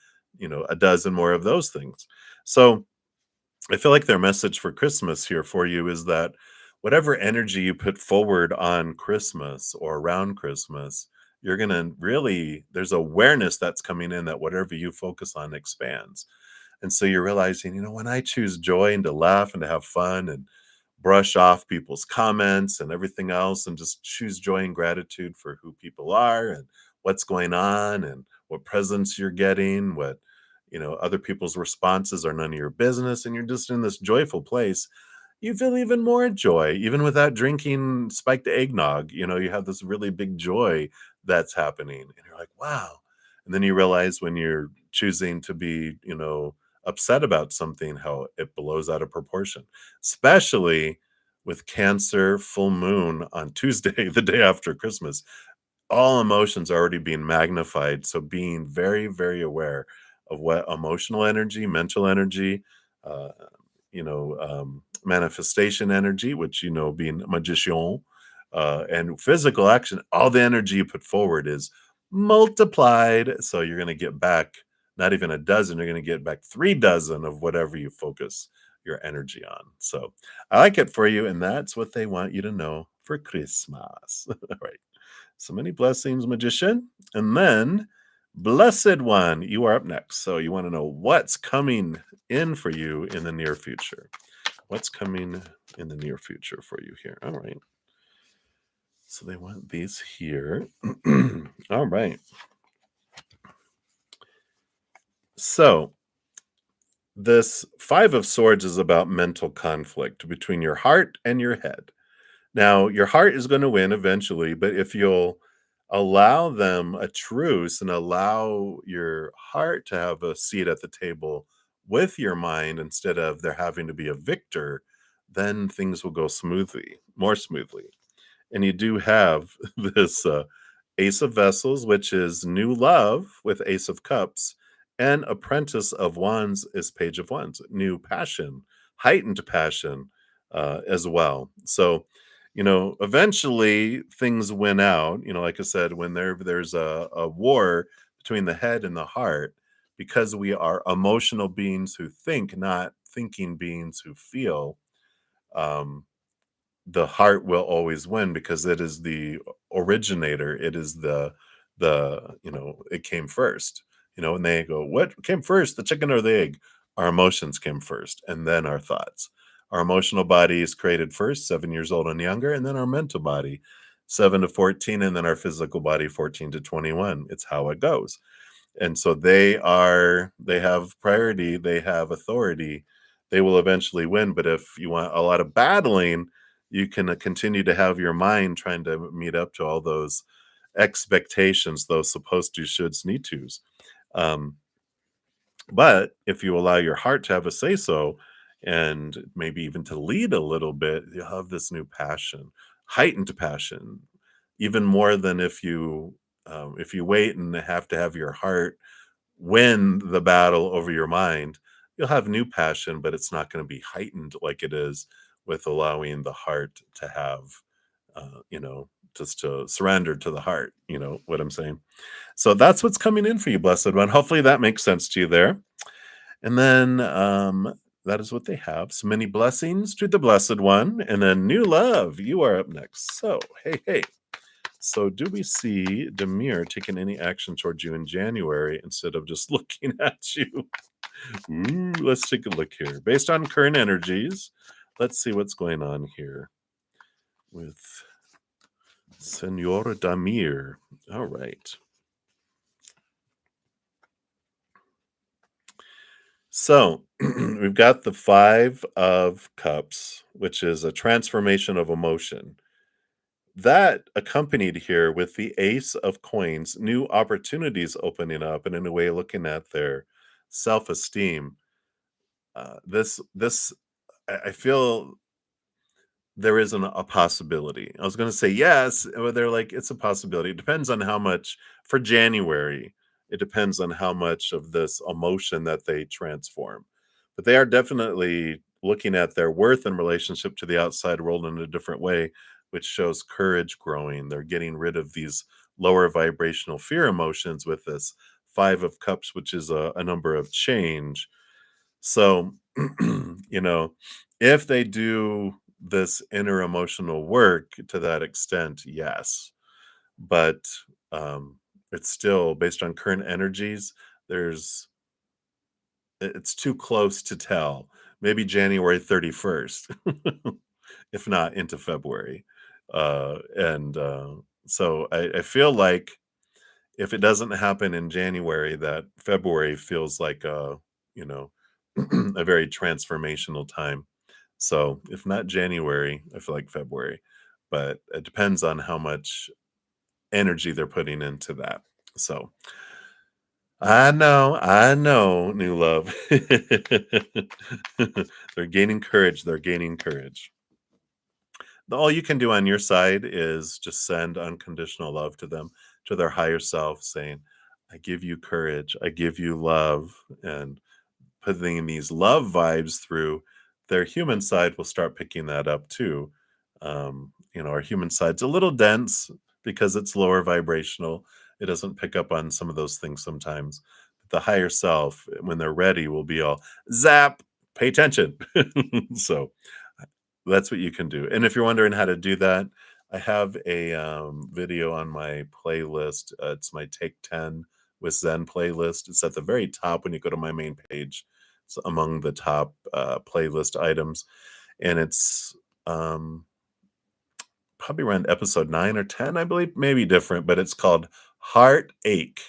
a dozen more of those things. So I feel like their message for Christmas here for you is that whatever energy you put forward on Christmas or around Christmas, you're going to really, there's awareness that's coming in that whatever you focus on expands. And so you're realizing, when I choose joy and to laugh and to have fun and brush off people's comments and everything else and just choose joy and gratitude for who people are and what's going on and what presents you're getting, what, other people's responses are none of your business. And you're just in this joyful place. You feel even more joy, even without drinking spiked eggnog. You have this really big joy that's happening. And you're like, wow. And then you realize when you're choosing to be, upset about something, how it blows out of proportion, especially with Cancer full moon on Tuesday, the day after Christmas. All emotions are already being magnified. So being very, very aware of what emotional energy, mental energy, uh, manifestation energy, which, being a magician, and physical action, all the energy you put forward is multiplied. So you're going to get back not even a dozen, you're going to get back 3 dozen of whatever you focus your energy on. So I like it for you. And that's what they want you to know for Christmas. All right. So many blessings, magician. And then, blessed one, you are up next. So you want to know what's coming in for you in the near future. What's coming in the near future for you here? All right. So they want these here. All right. So this Five of Swords is about mental conflict between your heart and your head. Now, your heart is going to win eventually, but if you'll allow them a truce and allow your heart to have a seat at the table with your mind instead of there having to be a victor, then things will go smoothly, more smoothly. And you do have this Ace of Vessels, which is new love with Ace of Cups, and Apprentice of Wands is Page of Wands, new passion, heightened passion as well. So, eventually things win out. Like I said, when there's a war between the head and the heart, because we are emotional beings who think, not thinking beings who feel. Um, the heart will always win because it is the originator. It is it came first. And they go, what came first, the chicken or the egg? Our emotions came first, and then our thoughts. Our emotional body is created first, 7 years old and younger, and then our mental body, 7 to 14, and then our physical body, 14 to 21. It's how it goes. And so they have priority, they have authority, they will eventually win. But if you want a lot of battling, you can continue to have your mind trying to meet up to all those expectations, those supposed to, shoulds, need tos. um, but if you allow your heart to have a say so, and maybe even to lead a little bit, you'll have this new passion, heightened passion, even more than if you wait and have to have your heart win the battle over your mind. You'll have new passion, but it's not going to be heightened like it is with allowing the heart to have, just to surrender to the heart. You know what I'm saying? So that's what's coming in for you, blessed one. Hopefully that makes sense to you there. And then that is what they have. So many blessings to the blessed one. And then new love, you are up next. So, hey, hey. So, do we see Demir taking any action towards you in January instead of just looking at you? Ooh, let's take a look here. Based on current energies, let's see what's going on here with Senor Damir. All right. So we've got the Five of Cups, which is a transformation of emotion. That accompanied here with the Ace of Coins, new opportunities opening up, and in a way looking at their self-esteem. This I feel there isn't a possibility. I was gonna say yes, but they're like, it's a possibility. It depends on how much for January, it depends on how much of this emotion that they transform. But they are definitely looking at their worth in relationship to the outside world in a different way, which shows courage growing. They're getting rid of these lower vibrational fear emotions with this Five of Cups, which is a number of change. So, you know, if they do this inner emotional work to that extent, yes. But it's still based on current energies, there's it's too close to tell. Maybe January 31st, if not into February. And so I feel like if it doesn't happen in January, that February feels like you know, a very transformational time. So if not January, I feel like February, but it depends on how much energy they're putting into that. So I know, new love. They're gaining courage. They're gaining courage. All you can do on your side is just send unconditional love to them, to their higher self, saying, I give you courage, I give you love, and putting these love vibes through, their human side will start picking that up too. Our human side's a little dense because it's lower vibrational. It doesn't pick up on some of those things sometimes. The higher self, when they're ready, will be all zap, pay attention. So that's what you can do. And if you're wondering how to do that, I have a video on my playlist. It's my Take 10 with Zen playlist. It's at the very top when you go to my main page. It's among the top playlist items. And it's probably around episode 9 or 10, I believe, maybe different, but it's called Heartache.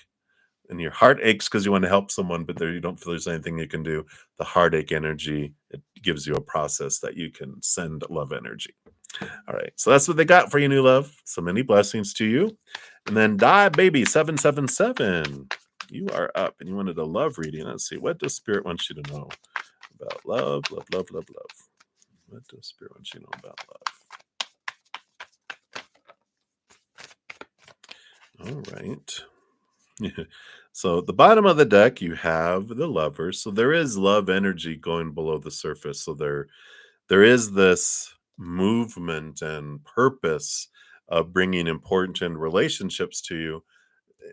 And your heart aches because you want to help someone, but there you don't feel there's anything you can do. The heartache energy, it gives you a process that you can send love energy. All right. So that's what they got for you, new love. So many blessings to you. And then Die Baby 777. You are up and you wanted a love reading. Let's see. What does Spirit want you to know about love? Love, love, love, love. What does Spirit want you to know about love? All right. So at the bottom of the deck, you have the lovers. So there is love energy going below the surface. So there is this movement and purpose of bringing important relationships to you.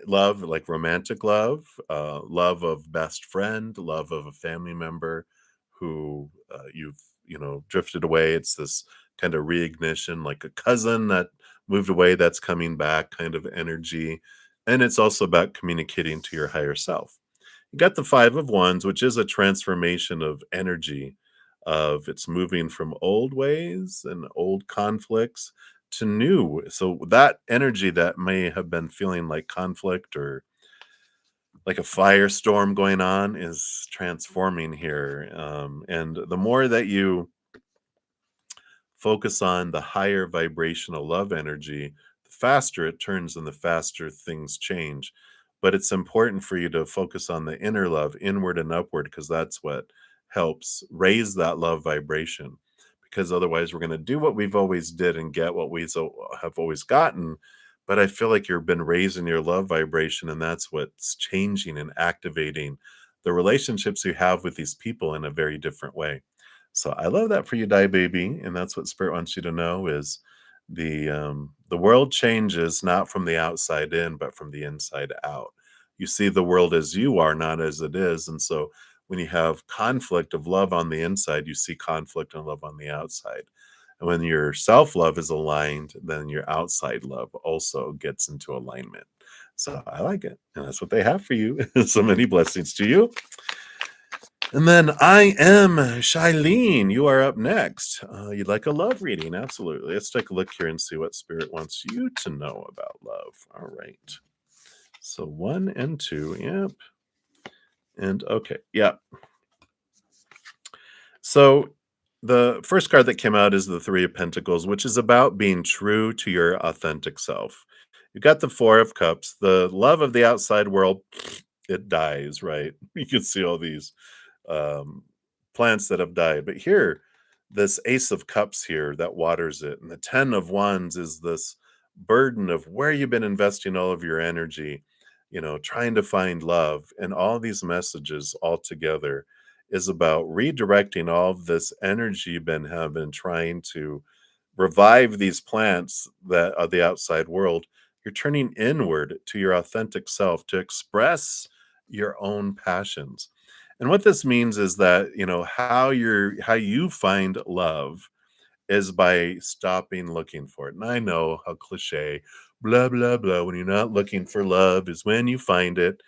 Love, like romantic love, love of best friend, love of a family member who you've drifted away. It's this kind of reignition, like a cousin that moved away that's coming back, kind of energy. And it's also about communicating to your higher self. You got the Five of Wands, which is a transformation of energy, of it's moving from old ways and old conflicts to new. So that energy that may have been feeling like conflict or like a firestorm going on is transforming here. And the more that you focus on the higher vibrational love energy, the faster it turns and the faster things change. But it's important for you to focus on the inner love, inward and upward, because that's what helps raise that love vibration. Because otherwise, we're going to do what we've always did and get what we have always gotten. But I feel like you've been raising your love vibration, and that's what's changing and activating the relationships you have with these people in a very different way. So I love that for you, Die Baby, and that's what Spirit wants you to know is the world changes not from the outside in, but from the inside out. You see the world as you are, not as it is, and so when you have conflict of love on the inside, you see conflict and love on the outside. And when your self love is aligned, then your outside love also gets into alignment. So I like it, and that's what they have for you. So many blessings to you. And then I am Shailene. You are up next. You'd like a love reading? Absolutely. Let's take a look here and see what Spirit wants you to know about love. All right. So 1 and 2. Yep. And okay. Yep. So the first card that came out is the Three of Pentacles, which is about being true to your authentic self. You got the Four of Cups, the love of the outside world, it dies, right? You can see all these um, plants that have died. But here, this Ace of Cups here that waters it, and the Ten of Wands is this burden of where you've been investing all of your energy, trying to find love, and all these messages all together is about redirecting all of this energy you've been having trying to revive these plants that are the outside world. You're turning inward to your authentic self to express your own passions. And what this means is that, how you find love is by stopping looking for it. And I know how cliche, blah, blah, blah, when you're not looking for love is when you find it.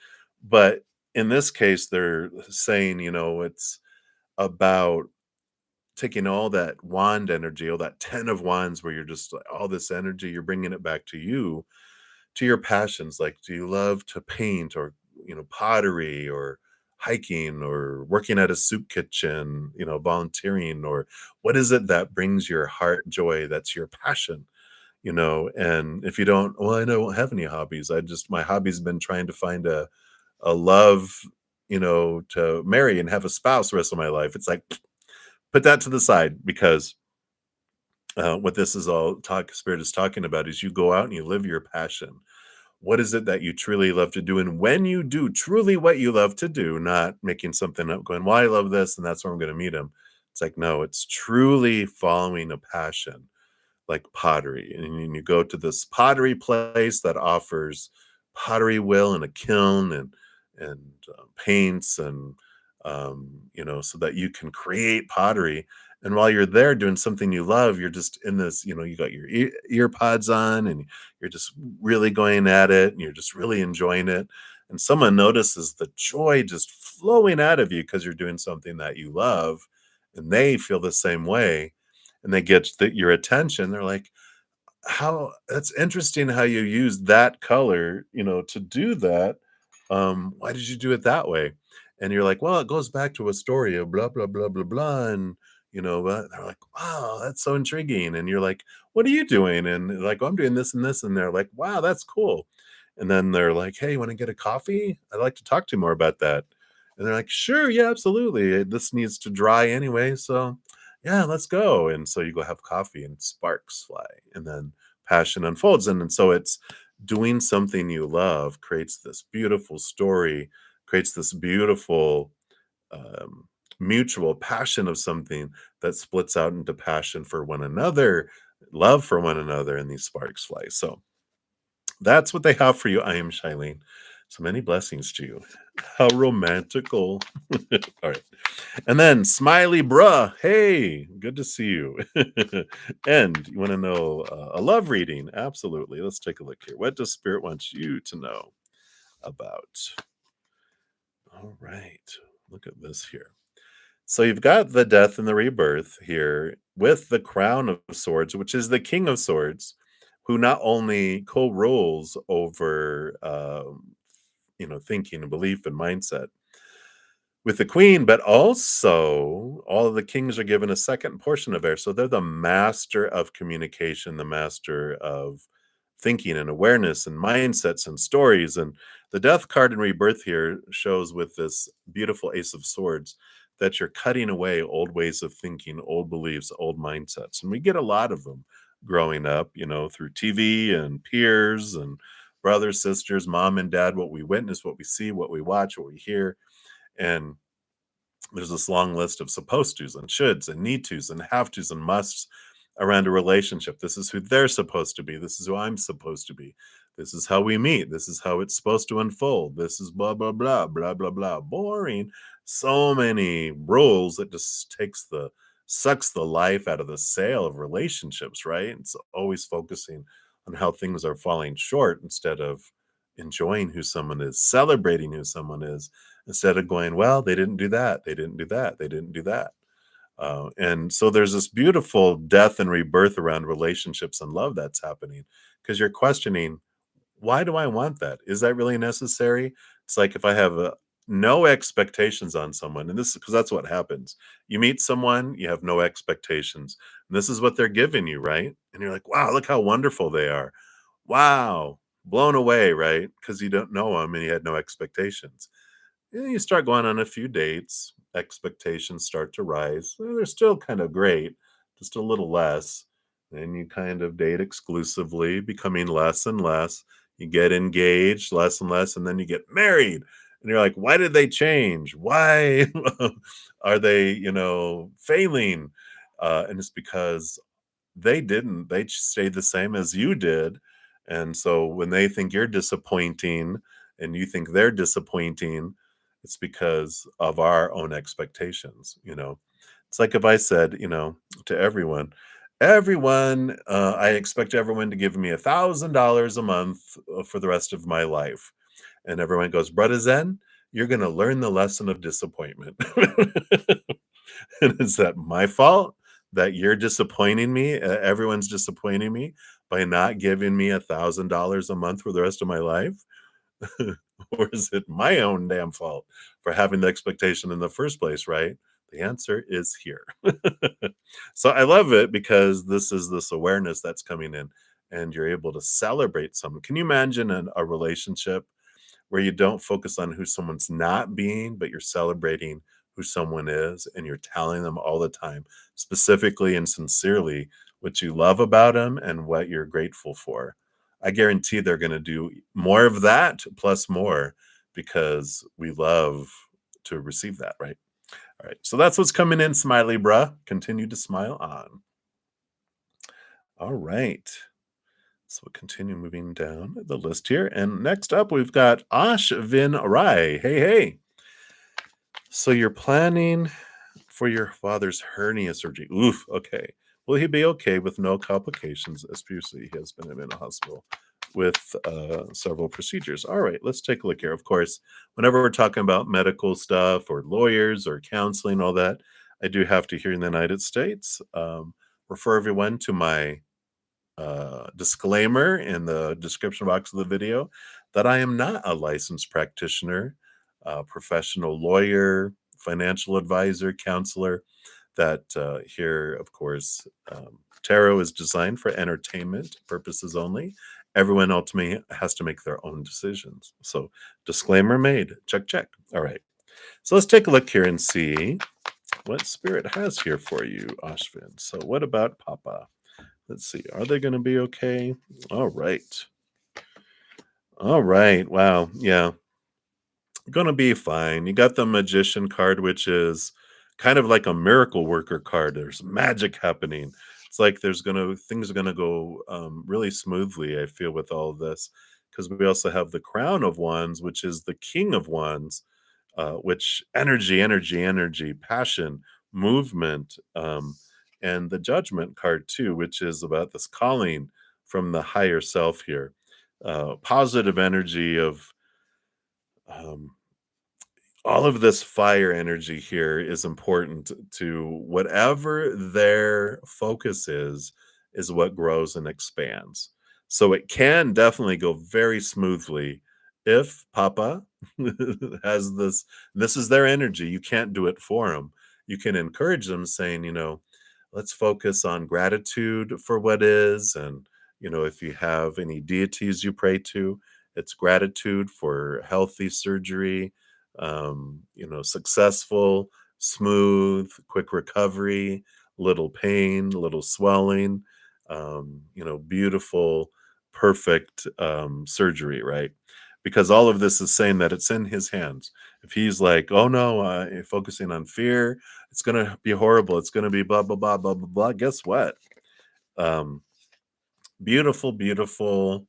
But in this case, they're saying, it's about taking all that wand energy, all that 10 of wands where you're just like all this energy, you're bringing it back to you, to your passions. Like, do you love to paint or, pottery or hiking or working at a soup kitchen, volunteering, or what is it that brings your heart joy? That's your passion, and if you don't, well, I don't have any hobbies. My hobby's been trying to find a love, to marry and have a spouse the rest of my life. It's like, put that to the side because what this is all talk spirit is talking about is you go out and you live your passion. What is it that you truly love to do? And when you do truly what you love to do, not making something up, going, well, I love this, and that's where I'm going to meet him. It's like, no, it's truly following a passion like pottery. And you go to this pottery place that offers pottery wheel and a kiln and paints and so that you can create pottery. And while you're there doing something you love, you're just in this, you got your ear pods on and you're just really going at it and you're just really enjoying it. And someone notices the joy just flowing out of you because you're doing something that you love, and they feel the same way, and they get your attention. They're like, how that's interesting how you use that color, to do that. Why did you do it that way? And you're like, well, it goes back to a story of blah blah blah blah blah, and they're like, wow, that's so intriguing. And you're like, what are you doing? And they're like, oh, I'm doing this and this, and they're like, wow, that's cool. And then they're like, hey, you want to get a coffee? I'd like to talk to you more about that. And they're like, sure, yeah, absolutely. This needs to dry anyway, so yeah, let's go. And so you go have coffee and sparks fly, and then passion unfolds. And so it's doing something you love creates this beautiful story, creates this beautiful um, mutual passion of something that splits out into passion for one another, love for one another, and these sparks fly. So that's what they have for you. I am Shailene. So many blessings to you. How romantical. All right. And then Smiley Bruh. Hey, good to see you. And you want to know a love reading? Absolutely. Let's take a look here. What does Spirit want you to know about? All right. Look at this here. So you've got the death and the rebirth here with the crown of swords, which is the king of swords, who not only co-rules over thinking and belief and mindset with the queen, but also all of the kings are given a second portion of air. So they're the master of communication, the master of thinking and awareness and mindsets and stories. And the death card in rebirth here shows with this beautiful ace of swords that you're cutting away old ways of thinking, old beliefs, old mindsets. And we get a lot of them growing up, through TV and peers and brothers, sisters, mom and dad, what we witness, what we see, what we watch, what we hear. And there's this long list of supposed tos and shoulds and need tos and have tos and musts around a relationship. This is who they're supposed to be. This is who I'm supposed to be. This is how we meet. This is how it's supposed to unfold. This is blah, blah, blah, blah, blah, blah. Boring. So many rules that just sucks the life out of the sail of relationships, right? It's always focusing on how things are falling short instead of enjoying who someone is, celebrating who someone is, instead of going, well, they didn't do that. They didn't do that. They didn't do that. And so there's this beautiful death and rebirth around relationships and love that's happening because you're questioning, why do I want that? Is that really necessary? It's like if I have no expectations on someone, and this is because that's what happens. You meet someone, you have no expectations, and this is what they're giving you, right? And you're like, "Wow, look how wonderful they are. Wow." Blown away, right? Because you don't know them and you had no expectations. You start going on a few dates, expectations start to rise. They're still kind of great, just a little less. Then you kind of date exclusively, becoming less and less. You get engaged, less and less, and then you get married. And you're like, why did they change? Why are they, failing? And it's because they didn't. They stayed the same as you did. And so when they think you're disappointing and you think they're disappointing, it's because of our own expectations. It's like if I said, to everyone, I expect everyone to give me $1,000 a month for the rest of my life. And everyone goes, bruddaZEN, you're going to learn the lesson of disappointment. And is that my fault that you're disappointing me? Everyone's disappointing me by not giving me $1,000 a month for the rest of my life? Or is it my own damn fault for having the expectation in the first place, right? The answer is here. So I love it because this is this awareness that's coming in and you're able to celebrate someone. Can you imagine a relationship where you don't focus on who someone's not being, but you're celebrating who someone is and you're telling them all the time, specifically and sincerely, what you love about them and what you're grateful for? I guarantee they're going to do more of that plus more because we love to receive that, right? All right. So that's what's coming in, smiley bruh. Continue to smile on. All right. So we'll continue moving down the list here. And next up, we've got Vin Rai. Hey, hey. So you're planning for your father's hernia surgery. Oof. Okay. Will he be okay with no complications? As previously, he has been in a hospital with several procedures. All right. Let's take a look here. Of course, whenever we're talking about medical stuff or lawyers or counseling, all that, I do have to, here in the United States, refer everyone to my disclaimer in the description box of the video that I am not a licensed practitioner, professional lawyer, financial advisor, counselor. That here, of course, tarot is designed for entertainment purposes only. Everyone ultimately has to make their own decisions. So, disclaimer made. Check, check. All right. So, let's take a look here and see what Spirit has here for you, Ashvin. So, what about Papa? Let's see. Are they going to be okay? All right. All right. Wow. Yeah. Gonna be fine. You got the magician card, which is kind of like a miracle worker card. There's magic happening. It's like there's gonna things are gonna go really smoothly, I feel, with all of this. Because we also have the crown of wands, which is the king of wands, which energy, passion, movement, and the judgment card too, which is about this calling from the higher self here. Positive energy of um, all of this fire energy here is important to whatever their focus is what grows and expands. So it can definitely go very smoothly if Papa has this is their energy. You can't do it for them. You can encourage them saying, let's focus on gratitude for what is. And, if you have any deities you pray to, it's gratitude for healthy surgery, successful, smooth, quick recovery, little pain, little swelling, beautiful, perfect surgery, right? Because all of this is saying that it's in his hands. If he's like, oh no, focusing on fear, it's going to be horrible. It's going to be blah, blah, blah, blah, blah, blah. Guess what? Um, beautiful, beautiful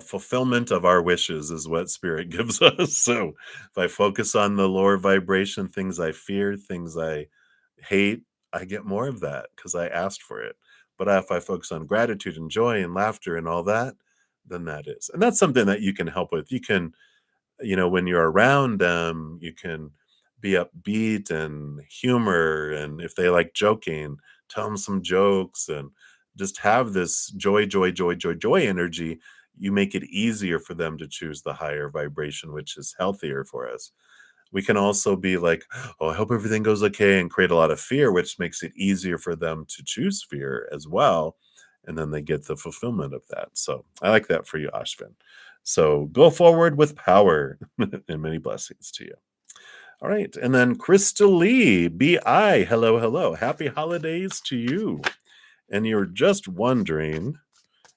fulfillment of our wishes is what spirit gives us. So if I focus on the lower vibration, things I fear, things I hate, I get more of that because I asked for it. But if I focus on gratitude and joy and laughter and all that, then that is. And that's something that you can help with. You can, when you're around them, you can be upbeat and humor. And if they like joking, tell them some jokes and just have this joy energy. You make it easier for them to choose the higher vibration, which is healthier for us. We can also be like, "Oh, I hope everything goes okay," and create a lot of fear, which makes it easier for them to choose fear as well, and then they get the fulfillment of that. So, I like that for you, Ashvin. So, go forward with power and many blessings to you. All right, and then Crystal Lee, BI, hello, hello. Happy holidays to you. And you're just wondering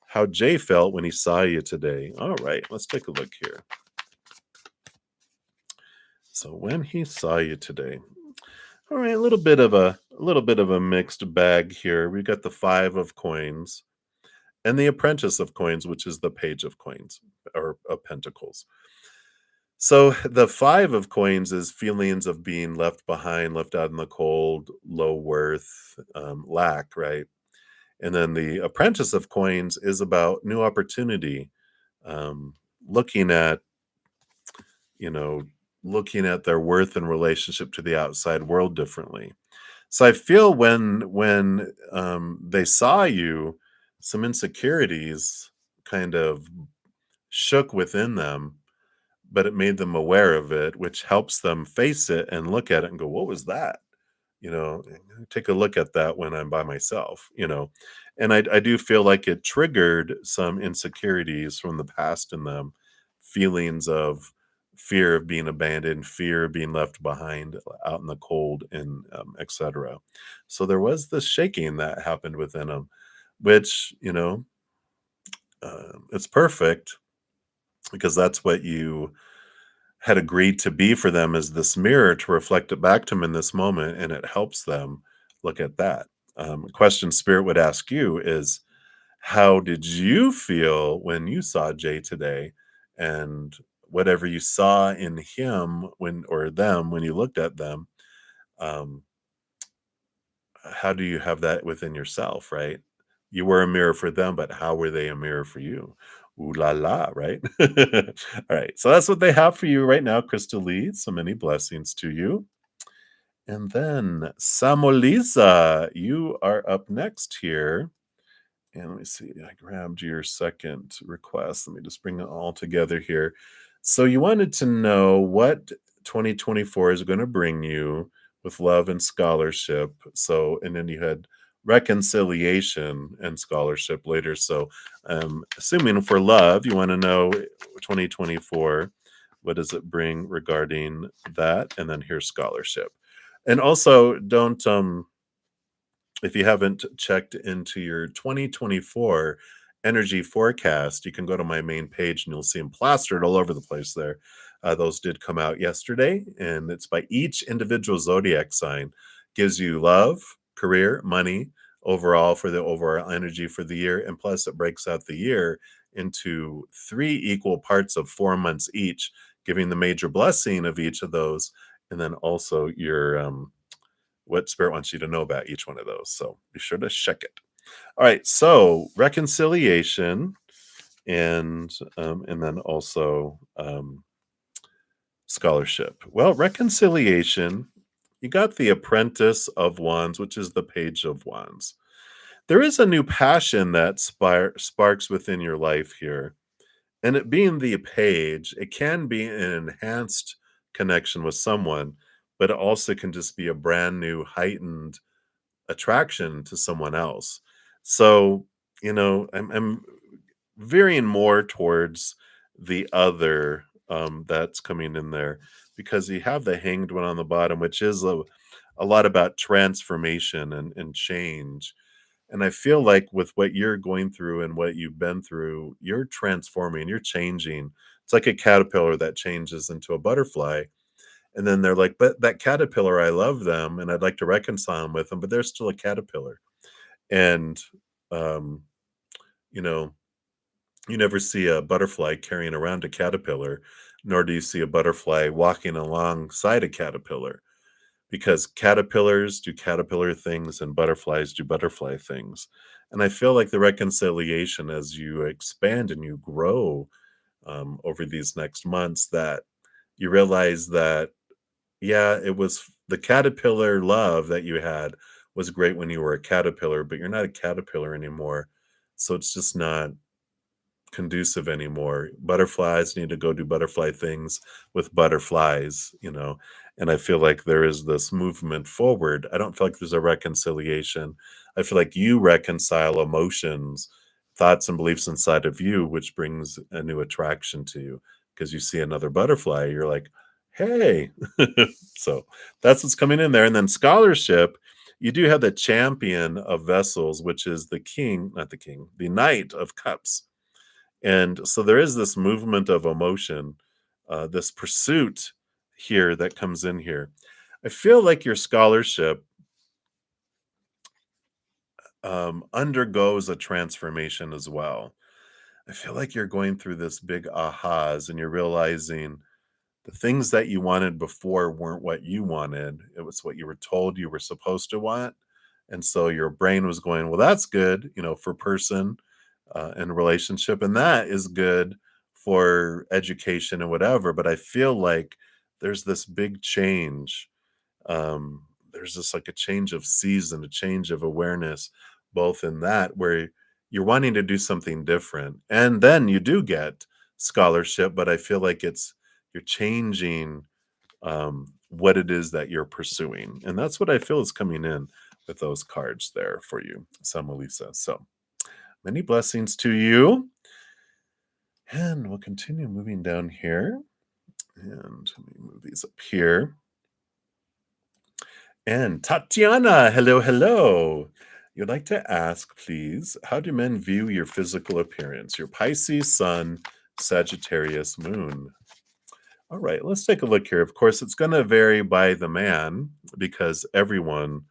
how Jay felt when he saw you today. All right, let's take a look here. So when he saw you today, all right, a little bit of a mixed bag here. We got the 5 of coins and the apprentice of coins, which is the page of coins or of pentacles. So the 5 of coins is feelings of being left behind, left out in the cold, low worth, lack, right? And then the apprentice of coins is about new opportunity, um, looking at, you know, looking at their worth in relationship to the outside world differently. So I feel when they saw you, some insecurities kind of shook within them, but it made them aware of it, which helps them face it and look at it and go, "What was that?" Take a look at that when I'm by myself. And I do feel like it triggered some insecurities from the past in them, feelings of fear of being abandoned, fear of being left behind out in the cold, and etc. So there was this shaking that happened within them, which it's perfect because that's what you had agreed to be for them, as this mirror to reflect it back to them in this moment, and it helps them look at that. A question Spirit would ask you is, how did you feel when you saw Jay today? And whatever you saw in him when or them when you looked at them, um, how do you have that within yourself, right? You were a mirror for them, but how were they a mirror for you? Ooh la la, right? All right. So that's what they have for you right now, Crystal Lee. So many blessings to you. And then Samolisa, you are up next here. And let me see, I grabbed your second request. Let me just bring it all together here. So you wanted to know what 2024 is going to bring you with love and scholarship. So, and then you had reconciliation and scholarship later. So, assuming for love, you want to know 2024, what does it bring regarding that? And then here's scholarship. And also, don't if you haven't checked into your 2024 energy forecast, you can go to my main page and you'll see them plastered all over the place there. Those did come out yesterday, and it's by each individual zodiac sign. Gives you love, career, money, overall for the overall energy for the year. And plus, it breaks out the year into 3 equal parts of 4 months each, giving the major blessing of each of those. And then also your what Spirit wants you to know about each one of those. So be sure to check it. All right, so reconciliation, and then also scholarship. Well, reconciliation, you got the Apprentice of Wands, which is the Page of Wands. There is a new passion that sparks within your life here. And it being the page, it can be an enhanced connection with someone, but it also can just be a brand new heightened attraction to someone else. So, I'm veering more towards the other that's coming in there, because you have the hanged one on the bottom, which is a lot about transformation and change. And I feel like with what you're going through and what you've been through, you're transforming, you're changing. It's like a caterpillar that changes into a butterfly. And then they're like, but that caterpillar, I love them and I'd like to reconcile them with them, but they're still a caterpillar. And, um, you know, you never see a butterfly carrying around a caterpillar, nor do you see a butterfly walking alongside a caterpillar, because caterpillars do caterpillar things and butterflies do butterfly things. And I feel like the reconciliation as you expand and you grow over these next months, that you realize that, yeah, it was the caterpillar love that you had was great when you were a caterpillar, but you're not a caterpillar anymore. So it's just not, conducive anymore. Butterflies need to go do butterfly things with butterflies, and I feel like there is this movement forward. I don't feel like there's a reconciliation. I feel like you reconcile emotions, thoughts, and beliefs inside of you, which brings a new attraction to you because you see another butterfly. You're like, hey. So that's what's coming in there. And then scholarship, you do have the champion of vessels, which is the king, not the king, the knight of cups. And so there is this movement of emotion, this pursuit here that comes in here. I feel like your scholarship undergoes a transformation as well. I feel like you're going through this big ahas and you're realizing the things that you wanted before weren't what you wanted. It was what you were told you were supposed to want. And so your brain was going, well, that's good, for person and relationship. And that is good for education and whatever. But I feel like there's this big change. Um, there's just like a change of season, a change of awareness, both in that where you're wanting to do something different. And then you do get scholarship, but I feel like you're changing what it is that you're pursuing. And that's what I feel is coming in with those cards there for you, Sama Lisa. So many blessings to you. And we'll continue moving down here. And let me move these up here. And Tatiana, hello, hello. You'd like to ask, please, how do men view your physical appearance? Your Pisces Sun, Sagittarius Moon. All right, let's take a look here. Of course, it's going to vary by the man because everyone,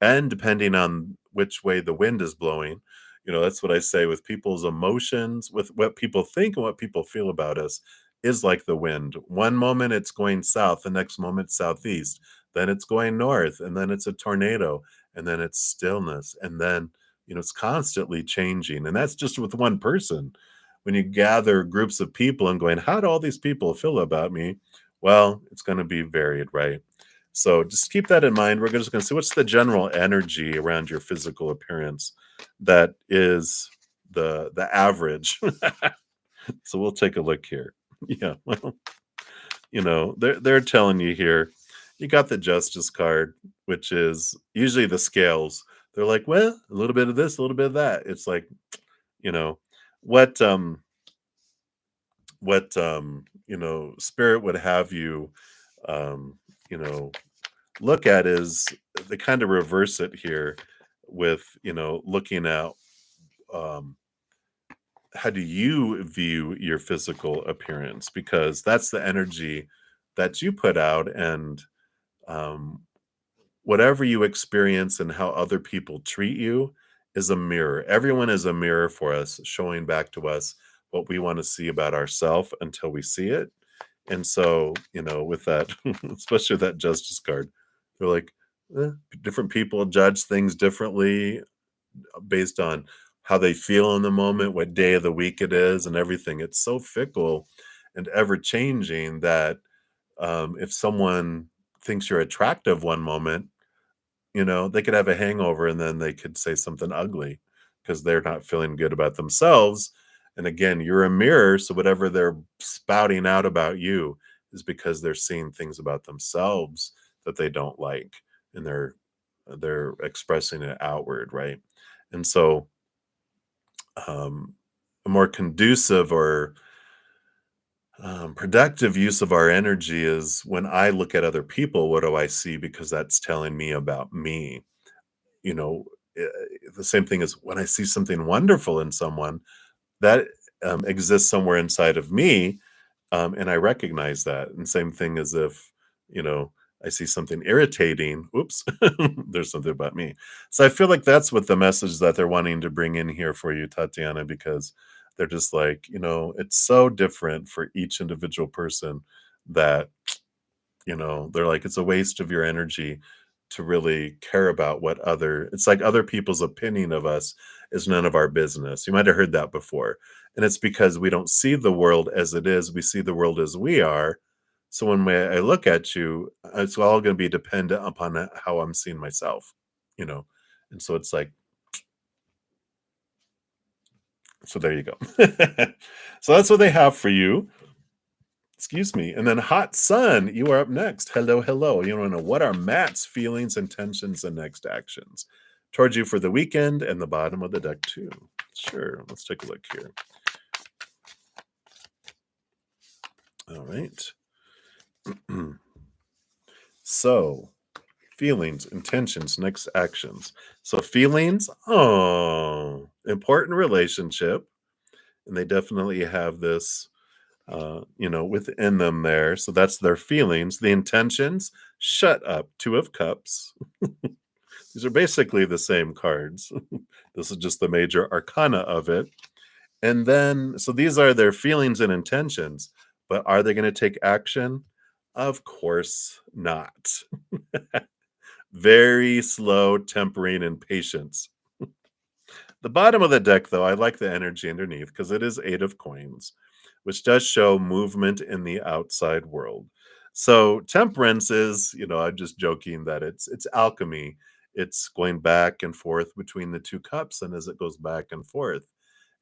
and depending on which way the wind is blowing, that's what I say with people's emotions, with what people think and what people feel about us is like the wind. One moment it's going south, the next moment southeast, then it's going north, and then it's a tornado, and then it's stillness, and then, it's constantly changing. And that's just with one person. When you gather groups of people and going, how do all these people feel about me? Well, it's going to be varied, right? So just keep that in mind. We're just going to see what's the general energy around your physical appearance that is the average. So we'll take a look here. Yeah, well, they're telling you here, you got the justice card, which is usually the scales. They're like, well, a little bit of this, a little bit of that. It's like, you know, what spirit would have you um you know look at is they kind of reverse it here with looking at um how do you view your physical appearance, because that's the energy that you put out. And um whatever you experience and how other people treat you is a mirror. Everyone is a mirror for us, showing back to us what we want to see about ourselves until we see it. And so, with that, especially with that justice card, they're like, eh, different people judge things differently based on how they feel in the moment, what day of the week it is, and everything. It's so fickle and ever changing that if someone thinks you're attractive one moment, they could have a hangover and then they could say something ugly because they're not feeling good about themselves. And again, you're a mirror. So whatever they're spouting out about you is because they're seeing things about themselves that they don't like, and they're expressing it outward, right? And so um, a more conducive or productive use of our energy is when I look at other people, what do I see? Because that's telling me about me. you know, eh, the same thing as when I see something wonderful in someone that exists somewhere inside of me, and I recognize that. And same thing as if, you know, I see something irritating. Oops, there's something about me. So I feel like that's what the message that they're wanting to bring in here for you, Tatiana, because they're just like, it's so different for each individual person that they're like, it's a waste of your energy to really care about it's like other people's opinion of us is none of our business. You might have heard that before. And it's because we don't see the world as it is. We see the world as we are. So I look at you, it's all going to be dependent upon how I'm seeing myself, you know? And so it's like, So there you go. So that's what they have for you. Excuse me. And then Hot Sun, you are up next. Hello, hello. You want to know what are Matt's feelings, intentions, and next actions towards you for the weekend and the bottom of the deck, too. Sure. Let's take a look here. All right. So, feelings, intentions, next actions. So, feelings, oh, important relationship. And they definitely have this within them there. So that's their feelings. The intentions, shut up, Two of Cups. These are basically the same cards. This is just the major arcana of it. And then, so these are their feelings and intentions, but are they going to take action? Of course not. Very slow, tempering, and patience. The bottom of the deck, though, I like the energy underneath because it is Eight of Coins, which does show movement in the outside world. So temperance is, I'm just joking that it's alchemy. It's going back and forth between the two cups, and as it goes back and forth,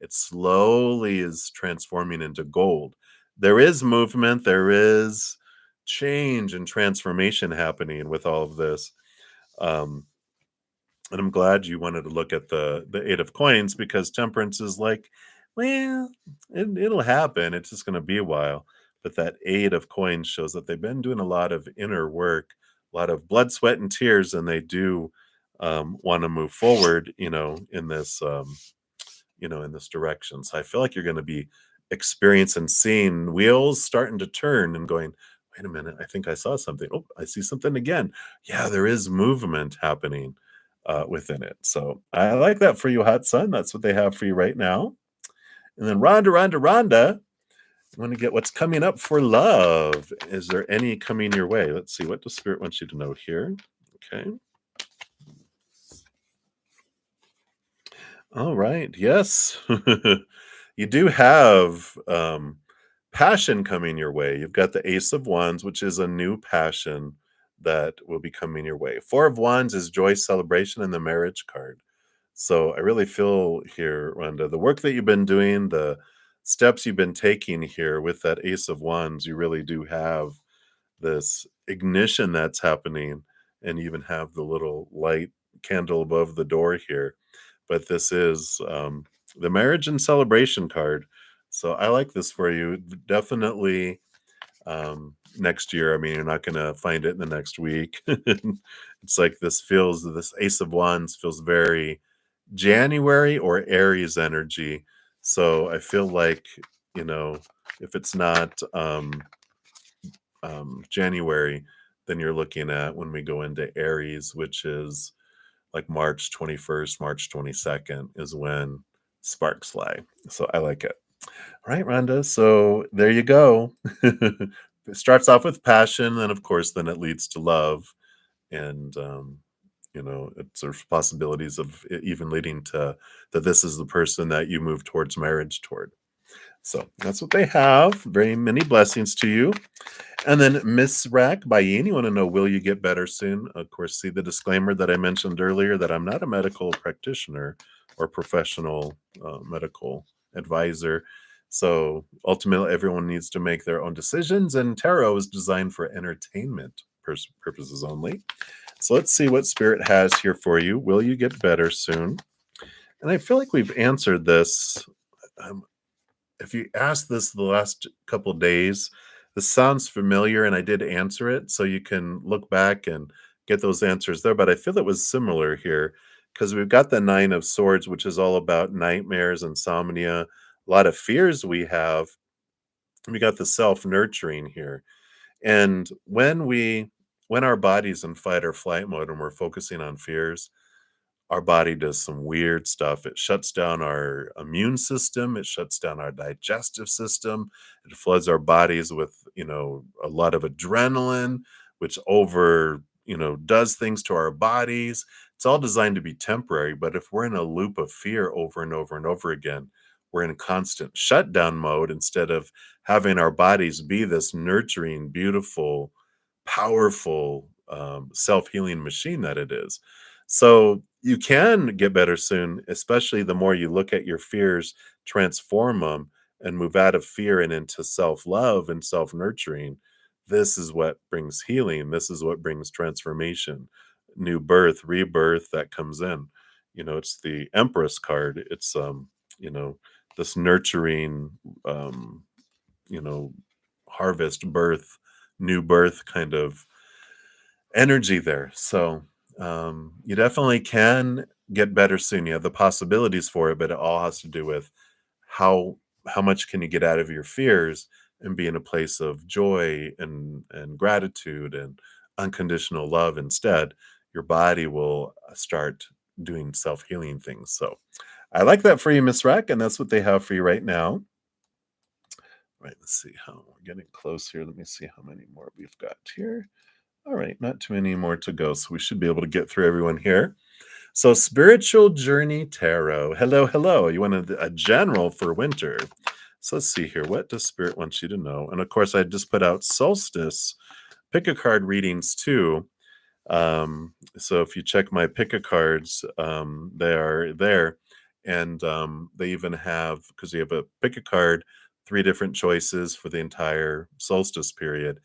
it slowly is transforming into gold. There is movement, there is change and transformation happening with all of this. Um, and I'm glad you wanted to look at the Eight of Coins because temperance is like, well, it'll happen. It's just going to be a while. But that Eight of Coins shows that they've been doing a lot of inner work, a lot of blood, sweat, and tears, and they do want to move forward, in this direction. So I feel like you're going to be experiencing seeing wheels starting to turn and going, wait a minute, I think I saw something. Oh, I see something again. Yeah, there is movement happening within it. So I like that for you, Hot Sun. That's what they have for you right now. And then Rhonda, I want to get what's coming up for love. Is there any coming your way? Let's see. What does Spirit want you to know here? Okay. All right. Yes. You do have passion coming your way. You've got the Ace of Wands, which is a new passion that will be coming your way. Four of Wands is joy, celebration, and the marriage card. So I really feel here, Rhonda, the work that you've been doing, the steps you've been taking here with that Ace of Wands, you really do have this ignition that's happening, and you even have the little light candle above the door here. But this is the marriage and celebration card. So I like this for you. Definitely next year. I mean, you're not going to find it in the next week. It's like this Ace of Wands feels very January or Aries energy. So I feel like, you know, if it's not January, then you're looking at when we go into Aries, which is like March 21st, March 22nd is when sparks fly. So I like it. All right, Rhonda. So there you go. It starts off with passion, and of course, then it leads to love. And, there's possibilities of it even leading to that this is the person that you move towards marriage toward. So that's what they have. Very many blessings to you. And then Miss Rack Bayin, you want to know, will you get better soon? Of course, see the disclaimer that I mentioned earlier that I'm not a medical practitioner or professional medical advisor. So ultimately, everyone needs to make their own decisions, and tarot is designed for entertainment purposes only. So let's see what Spirit has here for you. Will you get better soon? And I feel like we've answered this. Um, if you asked this the last couple days, this sounds familiar, and I did answer it, so you can look back and get those answers there. But I feel it was similar here because we've got the Nine of Swords, which is all about nightmares, insomnia, a lot of fears we have. We got the self nurturing here, and when our body's in fight or flight mode and we're focusing on fears, our body does some weird stuff. It shuts down our immune system, it shuts down our digestive system, it floods our bodies with, a lot of adrenaline, which does things to our bodies. It's all designed to be temporary, but if we're in a loop of fear over and over and over again, we're in constant shutdown mode instead of having our bodies be this nurturing, beautiful, powerful self-healing machine that it is. So you can get better soon, especially the more you look at your fears, transform them, and move out of fear and into self love and self nurturing. This is what brings healing. This is what brings transformation, new birth, rebirth that comes in. It's the Empress card. It's, you know, this nurturing, um, you know, harvest, birth, new birth kind of energy there. So you definitely can get better soon. You have the possibilities for it, but it all has to do with how how much can you get out of your fears and be in a place of joy and gratitude and unconditional love instead. Your body will start doing self-healing things. So I like that for you, Miss Rack, and that's what they have for you right now. Right, let's see how we're getting close here. Let me see how many more we've got here. All right, not too many more to go, so we should be able to get through everyone here. So, Spiritual Journey Tarot. Hello, hello. You wanted a general for winter. So, let's see here. What does Spirit want you to know? And of course, I just put out solstice pick a card readings too. So, if you check my pick a cards, they are there. And they even have, because you have a pick a card, three different choices for the entire solstice period,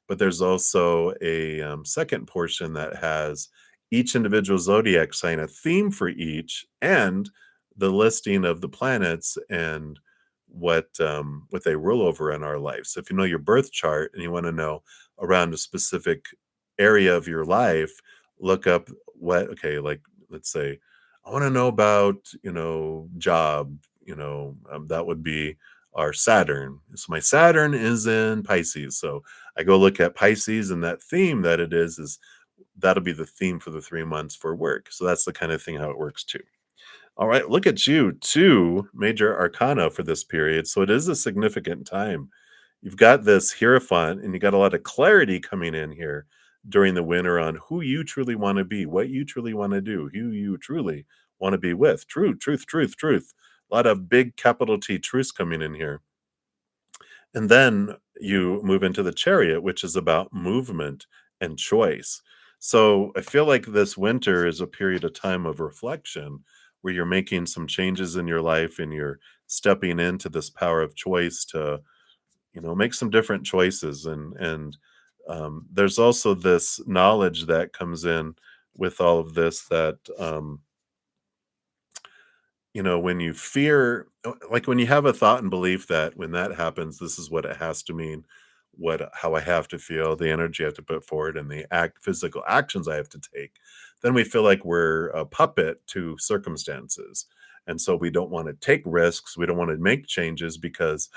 but there's also a second portion that has each individual zodiac sign, a theme for each, and the listing of the planets and what they rule over in our life. So if you know your birth chart and you want to know around a specific area of your life, look up what okay, like let's say I want to know about job. That would be our Saturn. So my Saturn is in Pisces. So I go look at Pisces and that theme that it is that'll be the theme for the 3 months for work. So that's the kind of thing how it works too. All right, look at you, two major arcana for this period. So it is a significant time. You've got this Hierophant, and you got a lot of clarity coming in here during the winter on who you truly want to be, what you truly want to do, who you truly want to be with. Truth, truth, truth, truth. A lot of big capital T truths coming in here. And then you move into the Chariot, which is about movement and choice. So I feel like this winter is a period of time of reflection where you're making some changes in your life and you're stepping into this power of choice to, make some different choices. And there's also this knowledge that comes in with all of this that when you fear like when you have a thought and belief that when that happens, this is what it has to mean, how I have to feel, the energy I have to put forward, and the physical actions I have to take, then we feel like we're a puppet to circumstances. And so we don't want to take risks. We don't want to make changes because,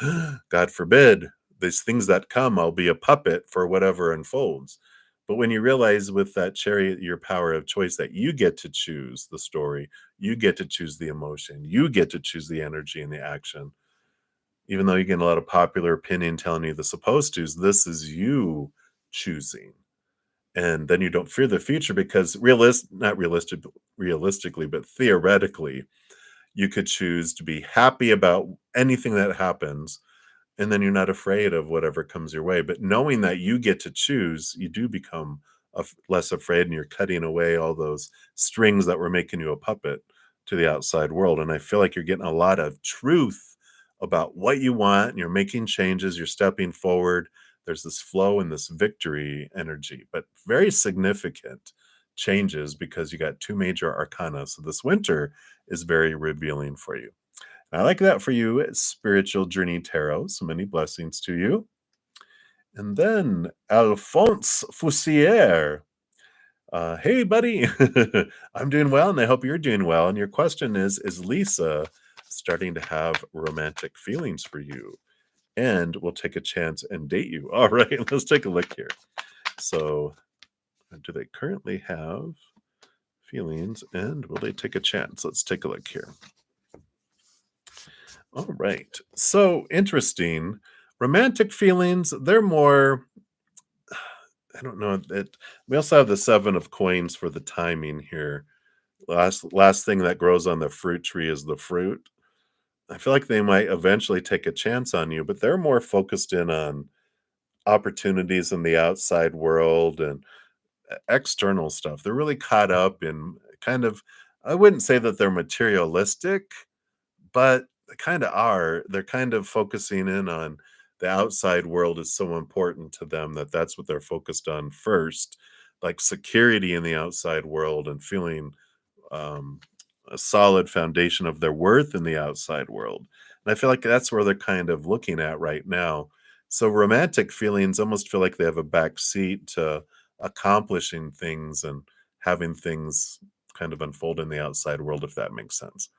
God forbid, these things that come, I'll be a puppet for whatever unfolds. But when you realize with that chariot, your power of choice, that you get to choose the story, you get to choose the emotion. You get to choose the energy and the action. Even though you get a lot of popular opinion telling you the supposed to's, this is you choosing. And then you don't fear the future because not realistically, but theoretically, you could choose to be happy about anything that happens, and then you're not afraid of whatever comes your way. But knowing that you get to choose, you do become less afraid, and you're cutting away all those strings that were making you a puppet to the outside world. And I feel like you're getting a lot of truth about what you want, and you're making changes, you're stepping forward. There's this flow and this victory energy, but very significant changes because you got two major arcana. So this winter is very revealing for you. I like that for you, Spiritual Journey Tarot. So many blessings to you. And then Alphonse Foussier. Hey, buddy. I'm doing well, and I hope you're doing well. And your question is Lisa starting to have romantic feelings for you? And will take a chance and date you. All right, let's take a look here. So, do they currently have feelings, and will they take a chance? Let's take a look here. All right. So interesting. Romantic feelings, they're more, I don't know. We also have the seven of coins for the timing here. Last thing that grows on the fruit tree is the fruit. I feel like they might eventually take a chance on you, but they're more focused in on opportunities in the outside world and external stuff. They're really caught up in kind of, I wouldn't say that they're materialistic, but they kinda are. They're kind of focusing in on the outside world is so important to them that that's what they're focused on first, like security in the outside world and feeling, um, a solid foundation of their worth in the outside world. And I feel like that's where they're kind of looking at right now. So romantic feelings almost feel like they have a back seat to accomplishing things and having things kind of unfold in the outside world, if that makes sense.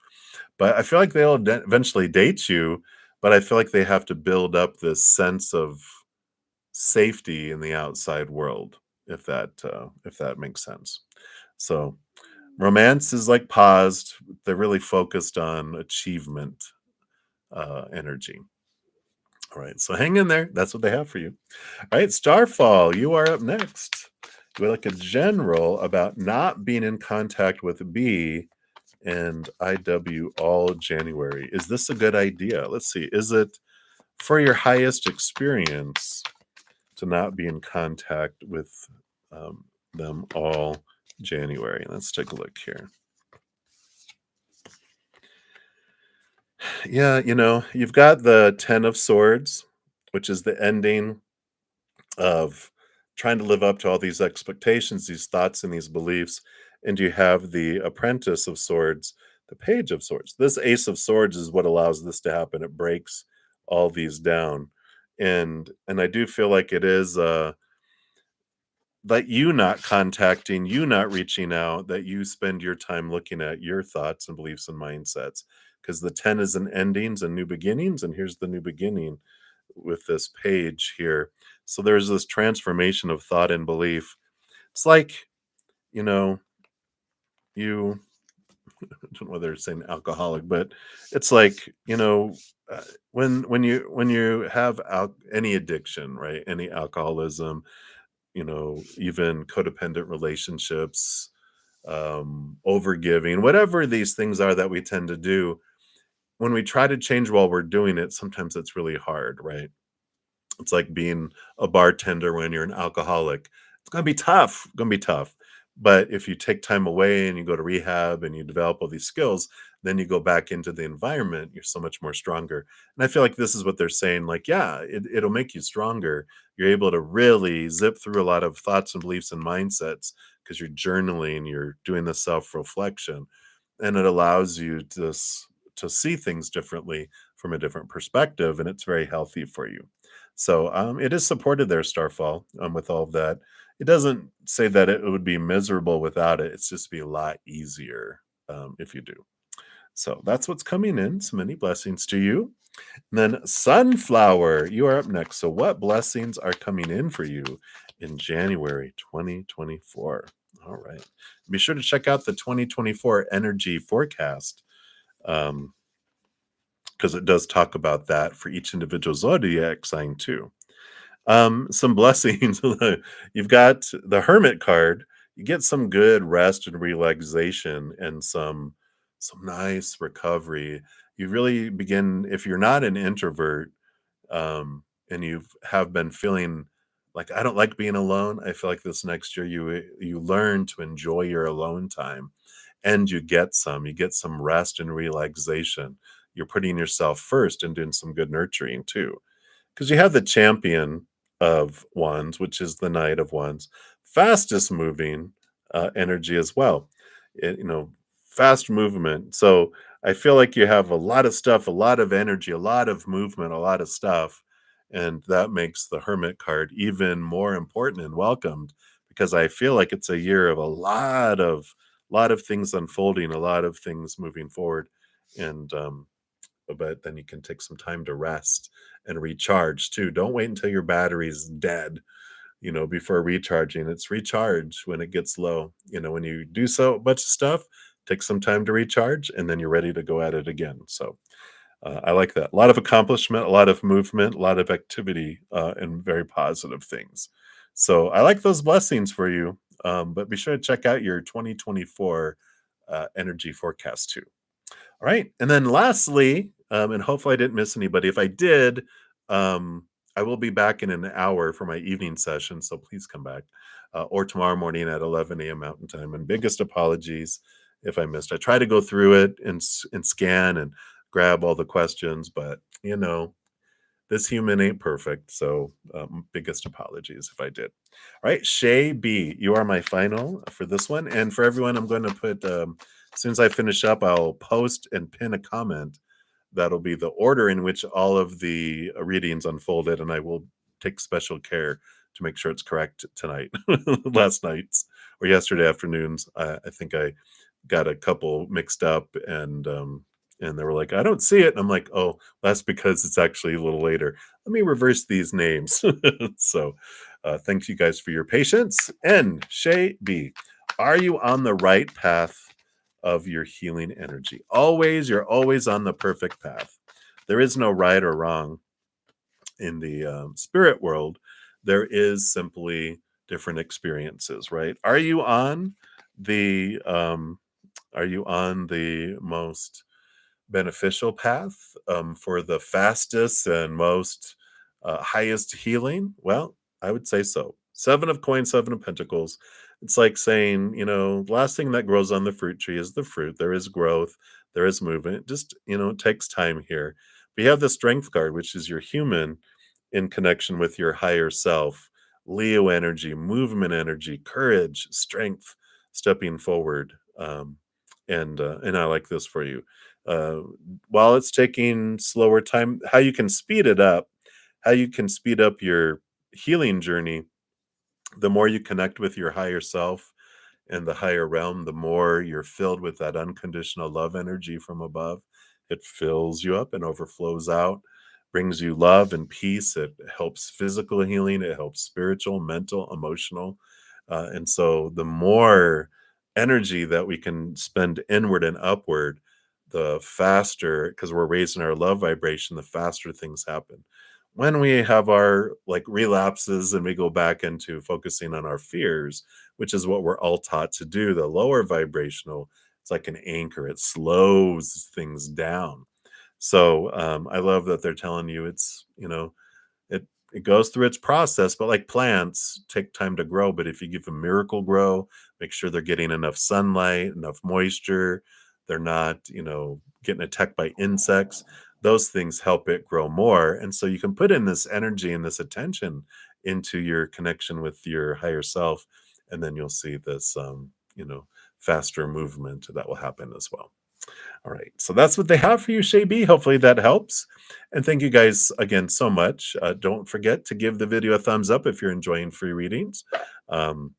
But I feel like they'll eventually date you, but I feel like they have to build up this sense of safety in the outside world, if that makes sense. So romance is like paused. They're really focused on achievement energy. All right. So hang in there. That's what they have for you. All right. Starfall, you are up next. We like a general about not being in contact with B and IW all January. Is this a good idea? Let's see. Is it for your highest experience to not be in contact with um, them all January? Let's take a look here. Yeah, you've got the 10 of swords, which is the ending of trying to live up to all these expectations, these thoughts, and these beliefs. And you have the apprentice of swords, the page of swords. This ace of swords is what allows this to happen. It breaks all these down. And I do feel like it is that you not contacting, you not reaching out, that you spend your time looking at your thoughts and beliefs and mindsets. Because the 10 is an endings and new beginnings, and here's the new beginning with this page here. So there's this transformation of thought and belief. It's like, you know, you I don't know whether it's saying alcoholic, but it's like, when you have any addiction, right? Any alcoholism, even codependent relationships, overgiving, whatever these things are that we tend to do, when we try to change while we're doing it, sometimes it's really hard, right? It's like being a bartender when you're an alcoholic. It's gonna be tough, gonna be tough. But if you take time away and you go to rehab and you develop all these skills, then you go back into the environment, you're so much more stronger. And I feel like this is what they're saying, like, yeah, it'll make you stronger. You're able to really zip through a lot of thoughts and beliefs and mindsets because you're journaling, you're doing the self-reflection, and it allows you to see things differently from a different perspective, and it's very healthy for you. So it is supported there, Starfall, with all of that. It doesn't say that it would be miserable without it. It's just be a lot easier if you do. So that's what's coming in. So many blessings to you. And then Sunflower, you are up next. So what blessings are coming in for you in January 2024? All right. Be sure to check out the 2024 energy forecast. Because it does talk about that for each individual zodiac sign too. Some blessings. You've got the Hermit card. You get some good rest and relaxation and some nice recovery. You really begin, if you're not an introvert, and have been feeling like I don't like being alone. I feel like this next year you learn to enjoy your alone time, and you get some rest and relaxation. You're putting yourself first and doing some good nurturing too, because you have the champion of wands, which is the knight of wands, fastest moving energy as well. Fast movement. So I feel like you have a lot of stuff, a lot of energy, a lot of movement, a lot of stuff, and that makes the hermit card even more important and welcomed, because I feel like it's a year of a lot of things unfolding, a lot of things moving forward, and but then you can take some time to rest and recharge too. Don't wait until your battery's dead, before recharging. It's recharge when it gets low. When you do so much stuff, take some time to recharge and then you're ready to go at it again. So I like that. A lot of accomplishment, a lot of movement, a lot of activity, and very positive things. So I like those blessings for you. But be sure to check out your 2024 energy forecast too. All right. And then lastly, and hopefully I didn't miss anybody. If I did, I will be back in an hour for my evening session, so please come back, or tomorrow morning at 11 a.m. Mountain Time. And biggest apologies if I missed. I try to go through it and scan and grab all the questions, but this human ain't perfect. So biggest apologies if I did. All right, Shay B, you are my final for this one, and for everyone, I'm going to put. As soon as I finish up, I'll post and pin a comment that'll be the order in which all of the readings unfolded, and I will take special care to make sure it's correct tonight. Last night's or yesterday afternoon's, I think I got a couple mixed up, and they were like, "I don't see it." And I'm like, "Oh, that's because it's actually a little later. Let me reverse these names." So, thanks you guys for your patience. And Shay B, are you on the right path of your healing energy? Always, you're always on the perfect path. There is no right or wrong in the spirit world. There is simply different experiences, right? The um, are you on the most beneficial path for the fastest and most highest healing? Well, I would say so. Seven of coins, seven of pentacles. It's like saying, the last thing that grows on the fruit tree is the fruit. There is growth, there is movement. Just, it takes time here. But you have the strength card, which is your human in connection with your higher self. Leo energy, movement energy, courage, strength, stepping forward. And I like this for you. Uh, while it's taking slower time, how you can speed it up, how you can speed up your healing journey, the more you connect with your higher self and the higher realm, the more you're filled with that unconditional love energy from above. It fills you up and overflows out, brings you love and peace. It helps physical healing, it helps spiritual, mental, emotional. And so the more energy that we can spend inward and upward, the faster, because we're raising our love vibration, the faster things happen. When we have our like relapses and we go back into focusing on our fears, which is what we're all taught to do, the lower vibrational, it's like an anchor, it slows things down. So I love that they're telling you it goes through its process, but like plants take time to grow. But if you give them miracle grow, make sure they're getting enough sunlight, enough moisture, they're not, getting attacked by insects. Those things help it grow more. And so you can put in this energy and this attention into your connection with your higher self, and then you'll see this faster movement that will happen as well. All right. So that's what they have for you, Shay B. Hopefully that helps. And thank you guys again so much. Don't forget to give the video a thumbs up if you're enjoying free readings. And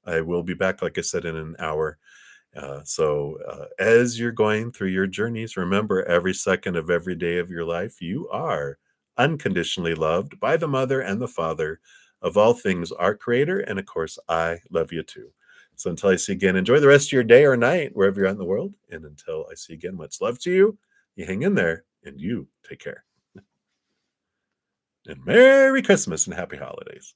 I will be back, like I said, in an hour. So as you're going through your journeys, remember every second of every day of your life, you are unconditionally loved by the mother and the father of all things, our creator. And of course, I love you too. So until I see you again, enjoy the rest of your day or night, wherever you're at in the world. And until I see you again, much love to you. You hang in there and you take care. And Merry Christmas and Happy Holidays.